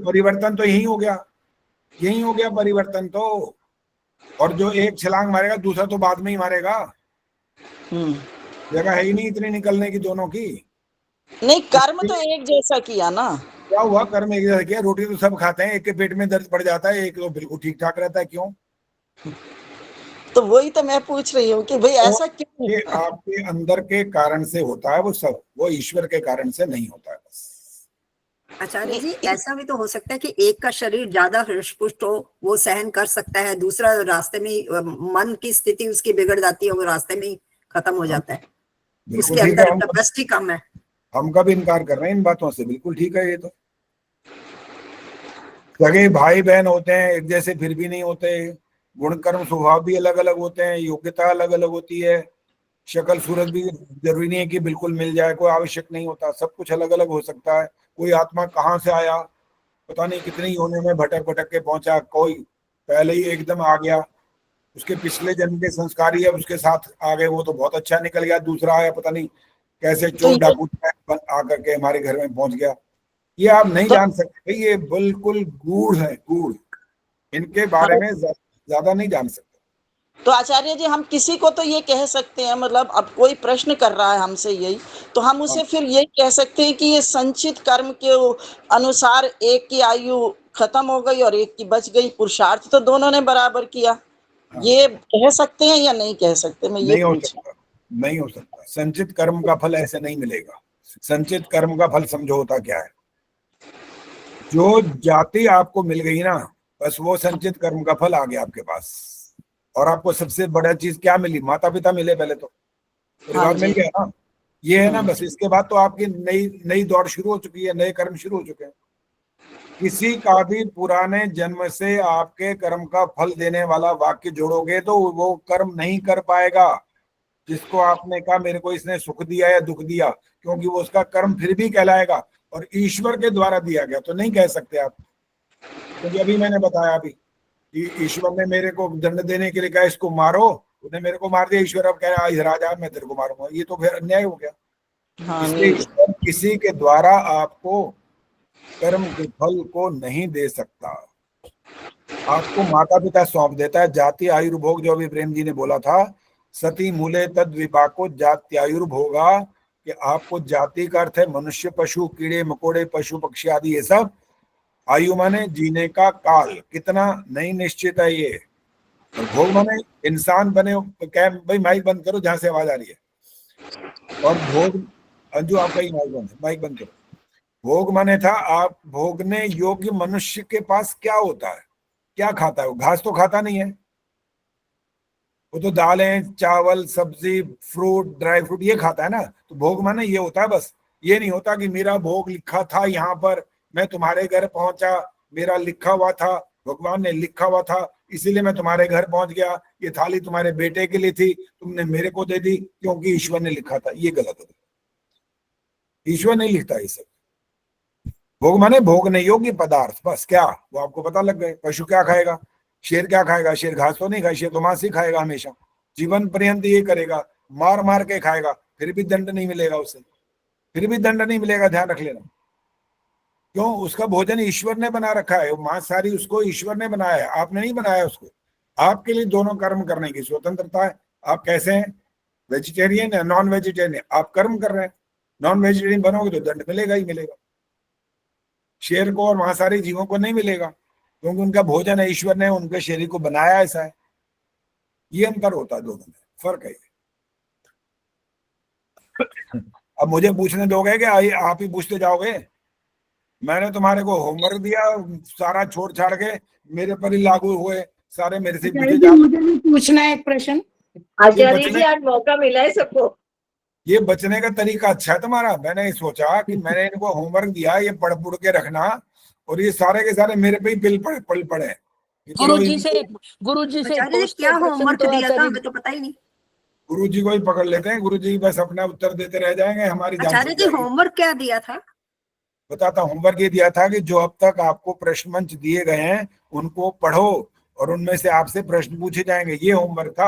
परिवर्तन तो यही हो गया, यही हो गया परिवर्तन तो। और जो एक छलांग मारेगा दूसरा तो बाद में ही मारेगा, जगह है ही नहीं इतनी निकलने की दोनों की। नहीं, कर्म तो एक जैसा किया ना। क्या हुआ, कर्म एक जैसा किया? रोटी तो सब खाते हैं, एक के पेट में दर्द पड़ जाता है, एक तो बिल्कुल ठीक ठाक रहता है, क्यों? तो वही तो मैं पूछ रही हूँ कि भाई ऐसा क्यों? ये आपके अंदर के कारण से होता है वो सब, वो ईश्वर के कारण से नहीं होता है बस। आचार्य जी, ऐसा भी तो हो सकता है कि एक का शरीर ज्यादा हृष्टपुष्ट हो, वो सहन कर सकता है, दूसरा रास्ते में मन की स्थिति उसकी बिगड़ जाती है, वो रास्ते में ही खत्म हो जाता है, उसके अंदर कैपेसिटी कम है। हम कभी इनकार कर रहे हैं इन बातों से, बिल्कुल ठीक है। ये तो सगे भाई बहन होते हैं एक जैसे, फिर भी नहीं होते। गुण कर्म स्वभाव भी अलग अलग होते हैं, योग्यता अलग अलग होती है, शक्ल सूरत भी जरूरी नहीं है कि बिल्कुल मिल जाए, कोई आवश्यक नहीं होता, सब कुछ अलग अलग हो सकता है। कोई आत्मा कहाँ से आया पता नहीं, कितनी योनियों में भटक भटक के पहुंचा, कोई पहले ही एकदम आ गया, उसके पिछले जन्म के संस्कार ही अब उसके साथ आ गए, वो तो बहुत अच्छा निकल गया। दूसरा आया पता नहीं कैसे चोर डाकू आकर के हमारे घर में पहुंच गया। ये आप नहीं जान सकते, ये बिल्कुल गूढ़ है, गूढ़, इनके बारे में ज्यादा नहीं जान सकते। तो आचार्य जी, हम किसी को तो ये कह सकते हैं, मतलब अब कोई प्रश्न कर रहा है हमसे यही, तो हम उसे फिर यही कह सकते हैं कि ये संचित कर्म के अनुसार एक की आयु खत्म हो गई और एक की बच गई, पुरुषार्थ तो दोनों ने बराबर किया। ये कह सकते हैं या नहीं कह सकते? मैं ये नहीं हो सकता। संचित कर्म का फल ऐसे नहीं मिलेगा। संचित कर्म का फल समझो होता क्या है, जो जाति आपको मिल गई ना, बस वो संचित कर्म का फल आ गया आपके पास। और आपको सबसे बड़ा चीज क्या मिली? माता पिता मिले, पहले तो परिवार मिल गया ना, ये है ना, बस। इसके बाद तो आपकी नई दौड़ शुरू हो चुकी है, नए कर्म शुरू हो चुके हैं। किसी का भी पुराने जन्म से आपके कर्म का फल देने वाला वाक्य जोड़ोगे तो वो कर्म नहीं कर पाएगा, जिसको आपने कहा मेरे को इसने सुख दिया या दुख दिया, क्योंकि वो उसका कर्म फिर भी कहलाएगा और ईश्वर के द्वारा दिया गया, तो नहीं कह सकते आप। क्योंकि अभी मैंने बताया अभी कि ईश्वर ने मेरे को दंड देने के लिए कहा इसको मारो, उसने मेरे को मार दिया, ईश्वर अब कह रहा है राजा मैं तेरे को मारूंगा, ये तो फिर अन्याय हो गया। इसलिए ईश्वर किसी के द्वारा आपको कर्म के फल को नहीं दे सकता, आपको माता पिता सौंप देता है। जाति आयुर्भोग, जो अभी प्रेम जी ने बोला था, सती मूले तद विपाको जात्यायुर्भोगा, कि आपको जाति का अर्थ है मनुष्य, पशु, कीड़े मकोड़े, पशु पक्षी आदि, ये सब। आयु माने जीने का काल कितना नहीं निश्चित है ये। और भोग माने इंसान बने, क्या भाई माइक बंद करो जहां से आवाज आ रही है। और भोग, अंजू आपका ही माइक बंद करो। भोग माने था आप भोगने योग्य मनुष्य के पास क्या होता है, क्या खाता है वो? घास तो खाता नहीं है, वो तो दालें चावल सब्जी फ्रूट ड्राई फ्रूट ये खाता है ना। तो भोग माने ये होता है बस। ये नहीं होता कि मेरा भोग लिखा था यहाँ पर, मैं तुम्हारे घर पहुंचा, मेरा लिखा हुआ था, भगवान ने लिखा हुआ था इसीलिए मैं तुम्हारे घर पहुंच गया, ये थाली तुम्हारे बेटे के लिए थी तुमने मेरे को दे दी क्योंकि ईश्वर ने लिखा था। ये गलत है, ईश्वर नहीं लिखता ये सब। भोग माने भोगने योग्य पदार्थ, बस। क्या वो आपको पता लग गए? पशु क्या खाएगा? शेर क्या खाएगा? शेर घास तो नहीं खाए, शेर तो मांस ही खाएगा हमेशा, जीवन पर्यंत ये करेगा, मार मार के खाएगा, फिर भी दंड नहीं मिलेगा उसे, फिर भी दंड नहीं मिलेगा, ध्यान रख लेना। क्यों? उसका भोजन ईश्वर ने बना रखा है, वो मांसाहारी उसको ईश्वर ने बनाया है, आपने नहीं बनाया उसको। आपके लिए दोनों कर्म करने की स्वतंत्रता है। आप कैसे हैं? वेजिटेरियन है, नॉन वेजिटेरियन, आप कर्म कर रहे हैं। नॉन वेजिटेरियन बनोगे तो दंड मिलेगा ही मिलेगा। शेर को और मांसाहारी जीवों को नहीं मिलेगा, क्योंकि उनका भोजन है, ईश्वर ने उनके शरीर को बनाया ऐसा है। ये अंतर होता है दोनों में, फर्क है। अब मुझे पूछने दोगे कि आप ही पूछते जाओगे? मैंने तुम्हारे को होमवर्क दिया, सारा छोड़ छाड़ के मेरे पर ही लागू हुए, सारे मेरे से पूछे जाओ। मुझे भी पूछना है एक प्रश्न। आचार्य जी आज मौका मिला है सबको। ये बचने का तरीका अच्छा है तुम्हारा। मैंने सोचा कि मैंने इनको होमवर्क दिया, ये पढ़ पुढ़ के रखना, और ये सारे के सारे मेरे पे ही बिल पड़े। गुरुजी से क्या होमवर्क दिया था हमें तो पता ही नहीं। गुरुजी को ही पकड़ लेते हैं, गुरुजी बस अपना उत्तर देते रह जाएंगे, हमारी जान। आचार्य जी होमवर्क क्या दिया था? बताता, होमवर्क ये दिया था कि जो अब तक आपको प्रश्न मंच दिए गए हैं उनको पढ़ो और उनमें से आपसे प्रश्न पूछे जाएंगे। ये होमवर्क था,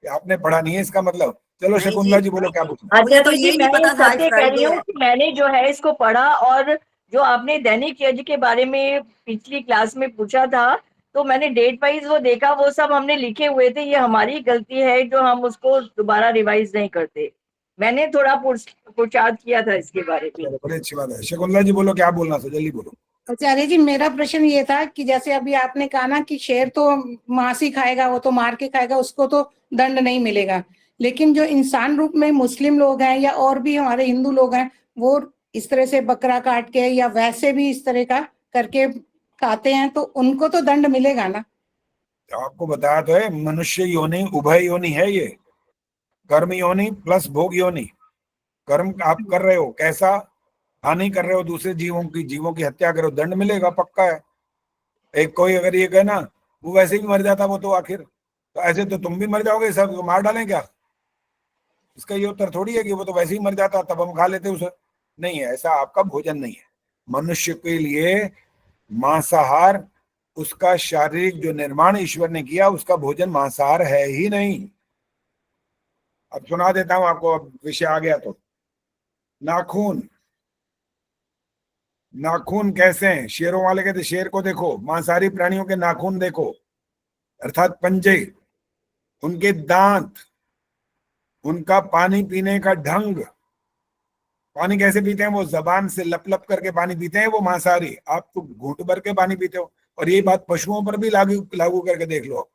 आपने पढ़ा नहीं है इसका मतलब। चलो शकुंतला जी बोलो क्या पूछना। आचार्य जी मैं सत्य कह रही हूँ कि मैंने जो है इसको पढ़ा, और जो आपने दैनिक यज्ञ के बारे में पिछली क्लास में पूछा था तो मैंने डेट वाइज वो देखा, वो सब हमने लिखे हुए थे। ये हमारी गलती है जो हम उसको दोबारा रिवाइज नहीं करते। मैंने थोड़ा पुरुषार्थ किया था इसके बारे में। बड़ी अच्छी बात है। शकुंतला जी बोलो क्या बोलना था, जल्दी बोलो। आचार्य जी मेरा प्रश्न ये था कि जैसे अभी आपने कहा ना कि शेर तो मांस ही खाएगा, वो तो मार के खाएगा, उसको तो दंड नहीं मिलेगा, लेकिन जो इंसान रूप में मुस्लिम लोग हैं या और भी हमारे हिंदू लोग हैं, वो इस तरह से बकरा काट के या वैसे भी इस तरह का करके खाते हैं, तो उनको तो दंड मिलेगा ना? आपको बताया तो है, मनुष्य योनि उभय योनि है ये, कर्म योनि प्लस भोग योनि। कर्म आप कर रहे हो, कैसा हानि कर रहे हो दूसरे जीवों की हत्या करो, दंड मिलेगा, पक्का है। एक कोई अगर ये कहे ना वो वैसे ही मर जाता, वो तो आखिर तो ऐसे तो तुम भी मर जाओगे, सब मार डालें क्या? इसका ये उत्तर थोड़ी है कि वो तो वैसे ही मर जाता तब हम खा लेते उसे। नहीं है, ऐसा आपका भोजन नहीं है। मनुष्य के लिए मांसाहार, उसका शारीरिक जो निर्माण ईश्वर ने किया, उसका भोजन मांसाहार है ही नहीं। अब सुना देता हूं आपको, अब विषय आ गया तो। नाखून, नाखून कैसे हैं? शेरों वाले कहते शेर को देखो, मांसाहारी प्राणियों के नाखून देखो, अर्थात पंजे, उनके दांत, उनका पानी पीने का ढंग। पानी कैसे पीते हैं? वो जबान से लप लप करके पानी पीते हैं, वो मांसाहारी। आप तो घूंट भर के पानी पीते हो। और ये बात पशुओं पर भी लागू करके देख लो।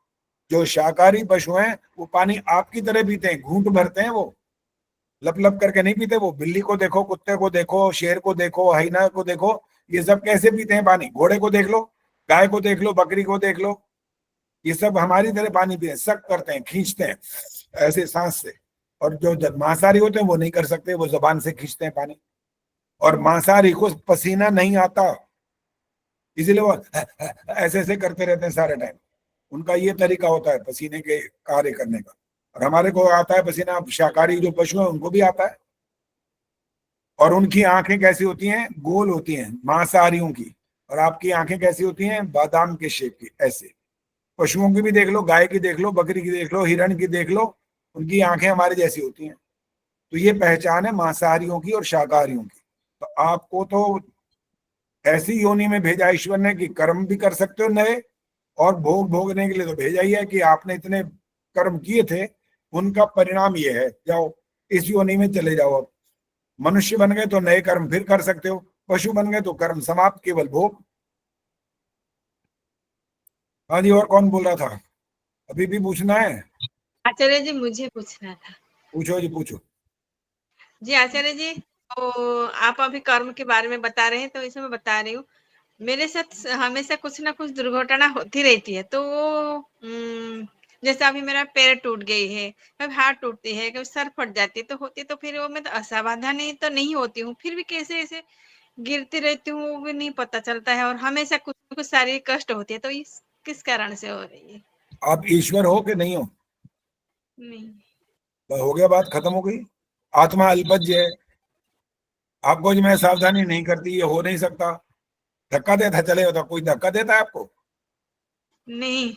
जो शाकाहारी पशु हैं वो पानी आपकी तरह पीते हैं, घूंट भरते हैं, वो लप लप करके नहीं पीते। वो बिल्ली को देखो, कुत्ते को देखो, शेर को देखो, हाइना को देखो, ये सब कैसे पीते हैं पानी। घोड़े को देख लो, गाय को देख लो, बकरी को देख लो, ये सब हमारी तरह पानी पीते हैं, सक करते हैं, खींचते हैं ऐसे सांस से। और जो मांसाहारी होते हैं वो नहीं कर सकते, वो जबान से खींचते हैं पानी। और मांसाहारी को पसीना नहीं आता, इसीलिए वो ऐसे ऐसे करते रहते हैं सारे टाइम। उनका ये तरीका होता है पसीने के कार्य करने का। और हमारे को आता है पसीना, शाकाहारी जो पशु है उनको भी आता है। और उनकी आंखें कैसी होती हैं? गोल होती हैं मांसाहारियों की, और आपकी आंखें कैसी होती हैं? बादाम के शेप की। ऐसे पशुओं की भी देख लो, गाय की देख लो, बकरी की देख लो, हिरण की देख लो, उनकी आंखें हमारी जैसी होती हैं। तो ये पहचान है मांसाहारियों की और शाकाहारियों की। तो आपको तो ऐसी योनि में भेजा ईश्वर ने कि कर्म भी कर सकते हो नए, और भोग भोगने के लिए तो भेजा ही है कि आपने इतने कर्म किए थे, उनका परिणाम ये है, जाओ इस योनि में चले जाओ। अब मनुष्य बन गए तो नए कर्म फिर कर सकते हो, पशु बन गए तो कर्म समाप्त, केवल भोग। हाँ जी, और कौन बोल रहा था? अभी भी पूछना है? आचार्य जी मुझे पूछना था। पूछो जी, पूछो जी आचार्य जी, तो आप अभी कर्म के बारे में बता रहे हैं, तो इसे मैं बता रही हूँ। मेरे साथ हमेशा कुछ ना कुछ दुर्घटना होती रहती है। तो जैसे अभी मेरा पैर टूट गई है, कभी हाथ टूटती है, कभी सर फट जाती है, तो होती तो फिर वो मैं तो असावधानी तो नहीं होती हूँ, फिर भी कैसे ऐसे गिरती रहती हूँ वो भी नहीं पता चलता है, और हमेशा कुछ न कुछ शारीरिक कष्ट होती है। तो इस किस कारण से हो रही है? आप ईश्वर हो कि नहीं हो? नहीं। हो गया, बात खत्म हो गई। आत्मा अल्पज्य है। आपको जो मैं सावधानी नहीं करती, ये हो नहीं सकता। धक्का देता चले होता, कोई धक्का देता है आपको? नहीं।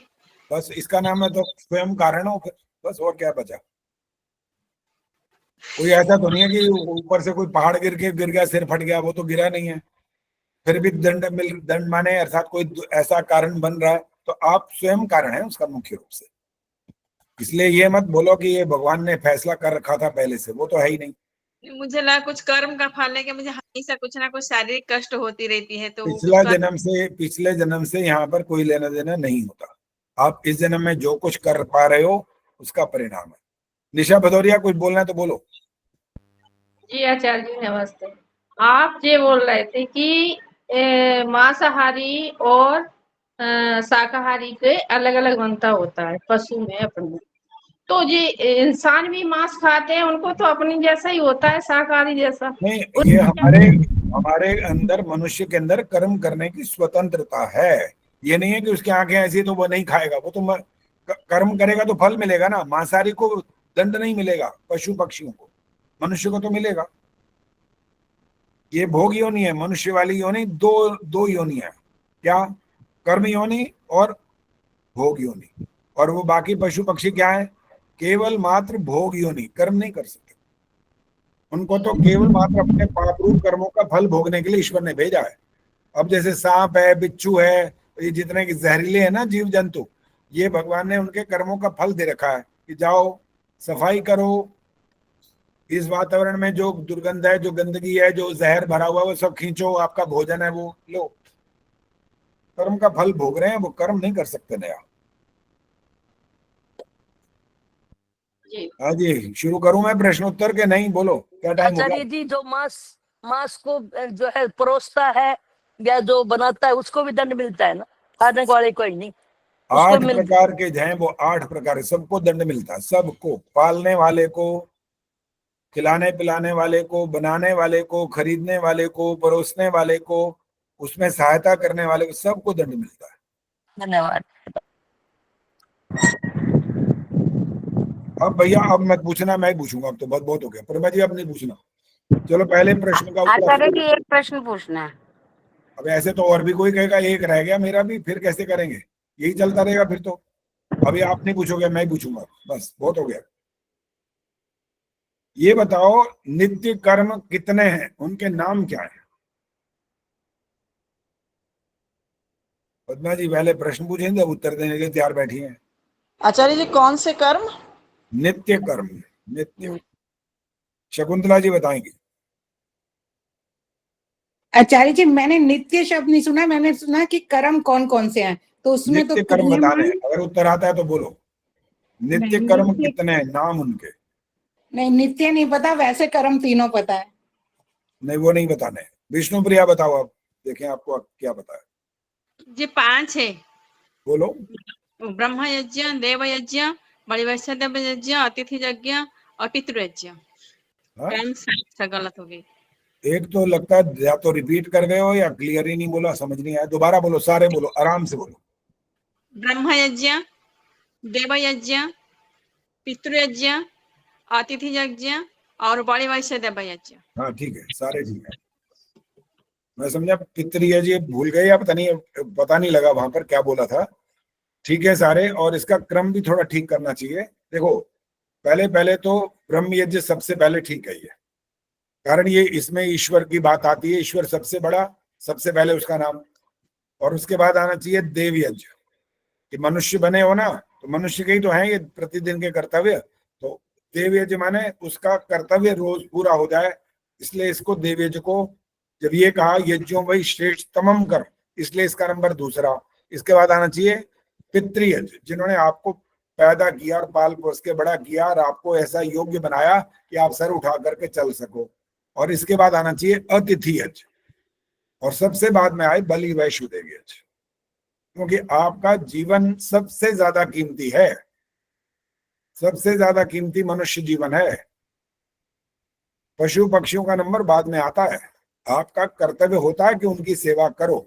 बस इसका नाम है तो स्वयं कारण हो फिर, बस और क्या बचा। कोई ऐसा तो नहीं है कि ऊपर से कोई पहाड़ गिर गया, सिर फट गया, वो तो गिरा नहीं है, फिर भी दंड माने, अर्थात कोई ऐसा कारण बन रहा है, तो आप स्वयं कारण है उसका मुख्य रूप से। इसलिए ये मत बोलो कि ये भगवान ने फैसला कर रखा था पहले से, वो तो है ही नहीं। मुझे लगा कुछ कर्म का फल है कि मुझे हमेशा कुछ ना कुछ शारीरिक कष्ट होती रहती है, तो पिछले जन्म से यहाँ पर कोई लेना देना नहीं होता। आप इस जन्म में जो कुछ कर पा रहे हो उसका परिणाम है। निशा भदौरिया, कुछ बोलना है तो बोलो। जी आचार्य जी नमस्ते। आप ये बोल रहे थे कि मांसाहारी और शाकाहारी के अलग अलग बनता होता है पशु में अपने। तो ये इंसान भी मांस खाते हैं, उनको तो अपनी जैसा ही होता है, शाकाहारी जैसा। नहीं, ये हमारे अंदर, मनुष्य के अंदर कर्म करने की स्वतंत्रता है। ये नहीं है कि उसकी आंखें ऐसी तो वो नहीं खाएगा, वो तो कर्म करेगा तो फल मिलेगा ना। मांसाहारी को दंड नहीं मिलेगा, पशु पक्षियों को, मनुष्य को तो मिलेगा। ये भोग योनि है, मनुष्य वाली योनि दो योनि है। क्या? कर्म योनि और भोग योनि। और वो बाकी पशु पक्षी क्या है? केवल मात्र भोग योनि, कर्म नहीं कर सकते। उनको तो केवल मात्र अपने पापरूप कर्मों का फल भोगने के लिए ईश्वर ने भेजा है। अब जैसे सांप है, बिच्छू है, ये जितने की जहरीले है ना जीव जंतु, ये भगवान ने उनके कर्मों का फल दे रखा है कि जाओ सफाई करो, इस वातावरण में जो दुर्गंध है, जो गंदगी है, जो जहर भरा हुआ है, वो सब खींचो, आपका भोजन है वो लो। कर्म का फल भोग रहे हैं, वो कर्म नहीं कर सकते नया। हाँ जी, शुरू करूं मैं प्रश्न उत्तर के? नहीं, बोलो क्या टाइम हो गया? आचार्य जी, जो मांस को जो है परोसता है या जो बनाता है उसको भी दंड मिलता है ना, खाने वाले को ही नहीं? 8 प्रकार के हैं वो, 8 प्रकार, सबको दंड मिलता है। सबको, पालने वाले को, खिलाने पिलाने वाले को, बनाने वाले को, खरीदने वाले को, परोसने वाले को, उसमें सहायता करने वाले को, सबको दंड मिलता है। धन्यवाद। अब भैया, अब मत पूछना, मैं पूछूंगा। अब तो बहुत हो गया। पर जी अब नहीं पूछना। चलो पहले प्रश्न का आचार्य जी उत्तर। एक प्रश्न पूछना है। अब ऐसे तो और भी कोई कहेगा एक रह गया मेरा भी, फिर कैसे करेंगे? यही चलता रहेगा फिर तो। अभी आप नहीं पूछोगे, मैं पूछूंगा, बस बहुत हो गया। ये बताओ, नित्य कर्म कितने हैं, उनके नाम क्या है? पद्मा जी पहले प्रश्न पूछेंगे, उत्तर देने के लिए तैयार बैठी हैं। आचार्य जी कौन से कर्म? नित्य कर्म, नित्य। शकुंतला जी बताएंगे। आचार्य जी मैंने नित्य शब्द नहीं सुना, मैंने सुना कि कर्म कौन कौन से हैं, तो उसमें नित्य तो कर्म बताने हैं। अगर उत्तर आता है तो बोलो। नित्य कर्म कितने हैं, नाम उनके? नहीं, नित्य नहीं पता, वैसे कर्म तीनों पता है। नहीं, वो नहीं बताने। विष्णु प्रिया बताओ, आप देखें आपको क्या पता है। जी 5 है। बोलो। ब्रह्म यज्ञ, देव यज्ञ, बलिवैश्य देव यज्ञ, अतिथि यज्ञ और पितृ यज्ञ। गलत हो गई। एक तो लगता है या तो रिपीट कर गए हो या क्लियर ही नहीं बोला, समझ नहीं आया। दोबारा बोलो, सारे बोलो, आराम से बोलो। ब्रह्मयज्ञ, देवयज्ञ, पितृयज्ञ, अतिथि यज्ञ और बड़े वैश्य देव यज्ञ। हाँ ठीक है, सारे ठीक है। मैं समझा पितृयज्ञ भूल गए या पता नहीं लगा वहां पर क्या बोला था। ठीक है सारे, और इसका क्रम भी थोड़ा ठीक करना चाहिए। देखो पहले तो ब्रह्म यज्ञ सबसे पहले ठीक है ये, कारण ये इसमें ईश्वर की बात आती है, ईश्वर सबसे बड़ा, सबसे पहले उसका नाम। और उसके बाद आना चाहिए देव यज्ञ, कि मनुष्य बने हो ना, तो मनुष्य के ही तो हैं ये प्रतिदिन के कर्तव्य। तो देव यज्ञ माने उसका कर्तव्य रोज पूरा हो जाए, इसलिए इसको देव यज्ञ को, जब ये कहा यज्ञों वही श्रेष्ठतमम कर, इसलिए इसका नंबर दूसरा। इसके बाद आना चाहिए पितृयज्ञ, जिन्होंने आपको पैदा किया और पाल पोस के बड़ा किया और आपको ऐसा योग्य बनाया कि आप सर उठा करके चल सको। और इसके बाद आना चाहिए अतिथि यज्ञ, और सबसे बाद में आए बलि वैश्वदेव यज्ञ, क्योंकि आपका जीवन सबसे ज्यादा कीमती है, सबसे ज्यादा कीमती मनुष्य जीवन है। पशु पक्षियों का नंबर बाद में आता है, आपका कर्तव्य होता है कि उनकी सेवा करो,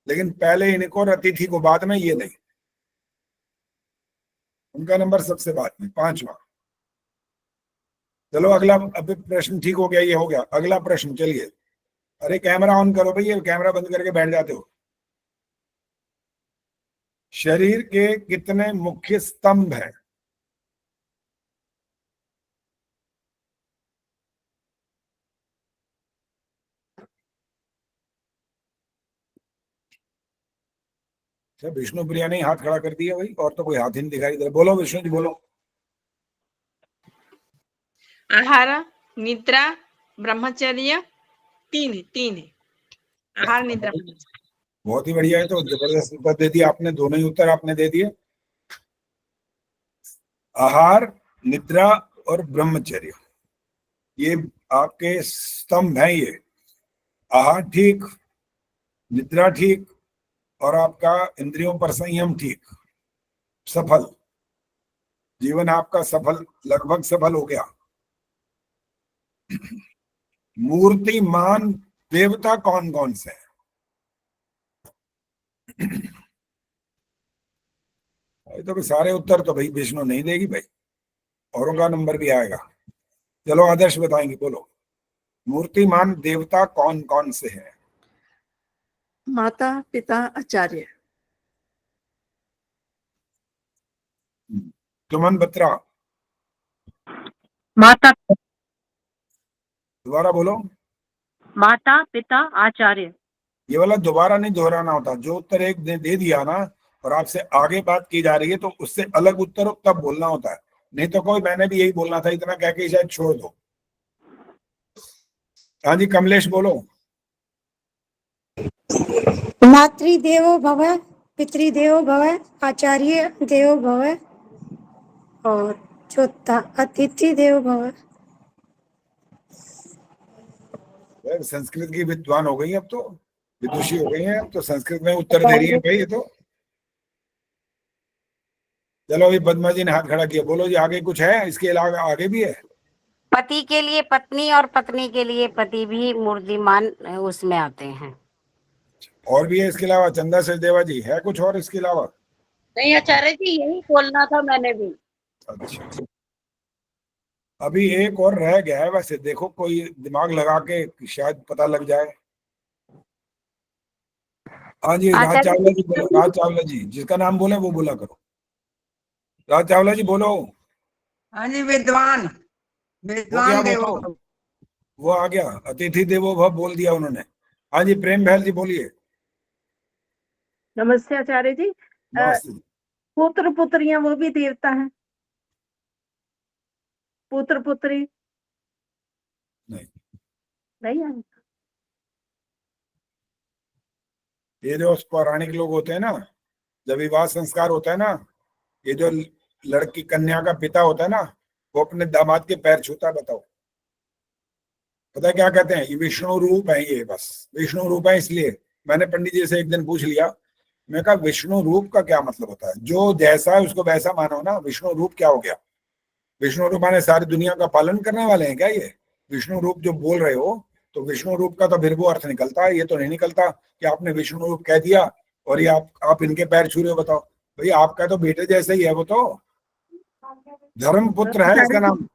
लेकिन पहले इनको और अतिथि को बाद में, ये नहीं, उनका नंबर सबसे बाद में, 5वां। चलो अगला, अब प्रश्न ठीक हो गया, ये हो गया। अगला प्रश्न, चलिए। अरे कैमरा ऑन करो भाई, ये कैमरा बंद करके बैठ जाते हो। शरीर के कितने मुख्य स्तंभ हैं? अच्छा, विष्णु प्रिया ने हाथ खड़ा कर दिया भाई, और तो कोई हाथ ही नहीं दिखाई दे रहा। बोलो विष्णु जी, बोलो। आहार, निद्रा, ब्रह्मचर्य, तीन है। आहार, निद्रा, बहुत ही बढ़िया है, तो जबरदस्त उत्तर दे दिया आपने, दोनों ही उत्तर आपने दे दिए। आहार, निद्रा और ब्रह्मचर्य, ये आपके स्तंभ हैं। ये आहार ठीक, निद्रा ठीक, और आपका इंद्रियों पर संयम ठीक, सफल जीवन आपका सफल, लगभग सफल हो गया। मूर्तिमान देवता कौन कौन से हैं? तो सारे उत्तर तो भाई विष्णु नहीं देगी भाई, औरों का नंबर भी आएगा। चलो आदर्श बताएंगे, बोलो। मूर्तिमान देवता कौन कौन से हैं? माता पिता आचार्य। तुमन बत्रा। माता, दोबारा बोलो। माता पिता आचार्य। ये वाला दोबारा नहीं दोहराना होता, जो उत्तर एक दे दिया ना और आपसे आगे बात की जा रही है तो उससे अलग उत्तर तब बोलना होता है, नहीं तो कोई मैंने भी यही बोलना था इतना कह के शायद छोड़ दो। हाँ जी कमलेश बोलो। मातृदेवो भव, पितृदेवो भव, आचार्य देवो भव, और चौथा अतिथि देवो भव। संस्कृत की विद्वान हो गई, अब तो विदुषी हो गई है, अब तो संस्कृत में उत्तर दे रही है भाई। ये तो चलो अभी पद्मा जी ने हाथ खड़ा किया, बोलो जी आगे कुछ है, इसके अलावा आगे भी है? पति के लिए पत्नी और पत्नी के लिए पति भी मूर्तिमान उसमें आते हैं। और भी है इसके अलावा? चंदा सचदेवा जी, है कुछ और इसके अलावा? नहीं आचार्य जी, यही बोलना था मैंने भी। अच्छा, अभी एक और रह गया है, वैसे देखो कोई दिमाग लगा के शायद पता लग जाए। हाँ जी राज चावला जी बोलो। राज चावला जी, जिसका नाम बोले वो बोला करो। राज चावला जी बोलो। हाँ जी, विद्वान, विद्वान देवो। वो आ गया, अतिथि देवो भव बोल दिया उन्होंने। हाँ जी प्रेम बहल जी बोलिए। नमस्ते आचार्य जी। पुत्र पुत्रियां वो भी देवता हैं? पुत्र पुत्री नहीं है। ये जो पौराणिक लोग होते हैं ना, जब विवाह संस्कार होता है ना, ये जो लड़की कन्या का पिता होता है ना, वो अपने दामाद के पैर छूता है। बताओ पता है क्या कहते हैं? ये विष्णु रूप है, ये बस विष्णु रूप है। इसलिए मैंने पंडित जी से एक दिन पूछ लिया, मैं कहा विष्णु रूप का क्या मतलब होता है? जो जैसा है उसको वैसा मानो ना। विष्णु रूप क्या हो गया? विष्णु रूप माने सारी दुनिया का पालन करने वाले हैं क्या ये? विष्णु रूप जो बोल रहे हो, तो विष्णु रूप का तो फिर वो अर्थ निकलता है, ये तो नहीं निकलता कि आपने विष्णु रूप कह दिया और ये आप इनके पैर छू रहे हो। बताओ भाई, आपका तो बेटे जैसे ही है वो तो, धर्मपुत्र है इसका नाम।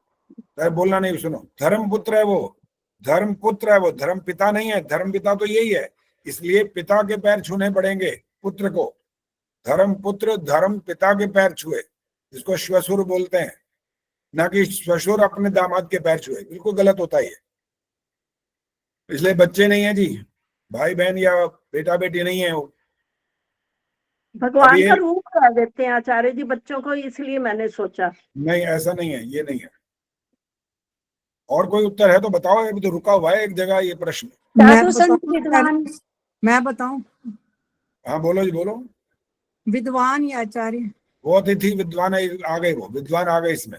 बोलना नहीं, सुनो, धर्मपुत्र है वो, धर्मपुत्र है वो, धर्म पिता नहीं है। धर्म पिता तो यही है, इसलिए पिता के पैर छूने पड़ेंगे पुत्र को। धर्मपुत्र धर्म पिता के पैर छुए, जिसको श्वशुर बोलते हैं, ना कि श्वशुर अपने दामाद के पैर छुए, बिल्कुल गलत होता है ये। इसलिए बच्चे नहीं है जी, भाई बहन या बेटा बेटी नहीं है वो। भगवान का रूप कह देते हैं आचार्य जी बच्चों को, इसलिए मैंने सोचा। नहीं, ऐसा नहीं है, ये नहीं है। और कोई उत्तर है तो बताओ, अभी तो रुका हुआ है एक जगह ये प्रश्न। मैं बताऊं? हाँ बोलो जी, बोलो। विद्वान या आचार्य? वो अतिथि विद्वान आ गए, वो विद्वान आ गए इसमें।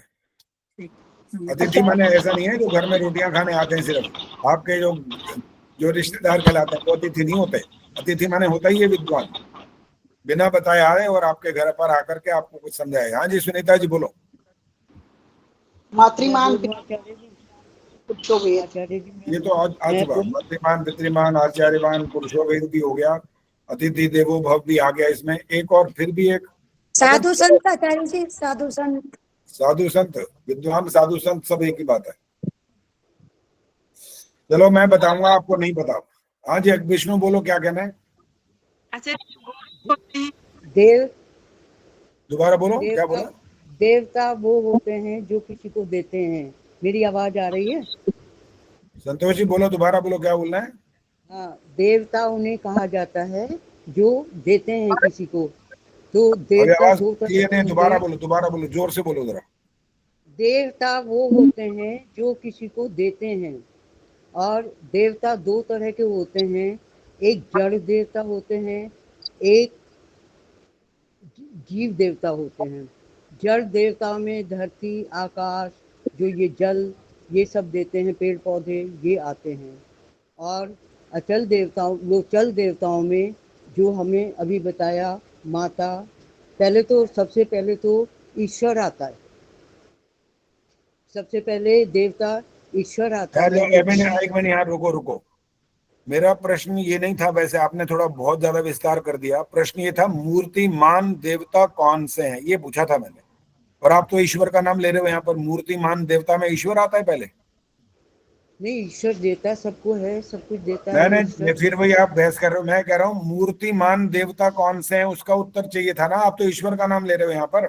अतिथि माने ऐसा नहीं है जो घर में रोटियां खाने आते हैं सिर्फ, आपके जो रिश्तेदार कहलाते हैं वो अतिथि नहीं होते। अतिथि माने होता ही है विद्वान, बिना बताए आए और आपके घर पर आकर के आपको कुछ समझाए। हाँ जी सुनीता जी बोलो। मातृमान ये तो आज आ चुका, मातृमान पितृमान आचार्यमान पुरुषो वेद भी हो गया, अतिथि देवो भव भी आ गया इसमें। एक और फिर भी एक साधु संत आचार्य जी, साधु संत। साधु संत विद्वान साधु संत सब एक ही बात है। चलो मैं बताऊंगा, आपको नहीं पता। हाँ जी विष्णु बोलो, क्या कहना है? अच्छा, देव, दोबारा बोलो, क्या बोला? देवता वो होते हैं जो किसी को देते हैं। मेरी आवाज आ रही है? संतोष जी बोलो, दोबारा बोलो, क्या बोलना है? हाँ, देवता उन्हें कहा जाता है जो देते हैं किसी को। तो देवता दोबारा बोलो, दोबारा बोलो, जोर से बोलो जरा। देवता वो होते हैं जो किसी को देते हैं, और देवता दो तरह के होते हैं। एक जड़ देवता होते हैं, एक जीव देवता होते हैं। जड़ देवता में धरती, आकाश, जो ये जल, ये सब देते हैं, पेड़ पौधे ये आते हैं। और अचल देवताओं, लोचल देवताओं में जो हमें अभी बताया, माता, पहले तो सबसे पहले तो ईश्वर आता है। सबसे पहले देवता ईश्वर आता है। एक मिनट यहाँ रुको। मेरा प्रश्न ये नहीं था, वैसे आपने थोड़ा बहुत ज्यादा विस्तार कर दिया। प्रश्न ये था मूर्तिमान देवता कौन से हैं, ये पूछा था मैंने। और आप तो ईश्वर का नाम ले रहे हो यहाँ पर। मूर्तिमान देवता में ईश्वर आता है पहले? नहीं, ईश्वर देता सबको है, सब कुछ देता है। मैंने फिर वही आप बहस कर रहे हो। मैं कह रहा हूँ मूर्तिमान देवता कौन से हैं, उसका उत्तर चाहिए था ना। आप तो ईश्वर का नाम ले रहे हो यहाँ पर।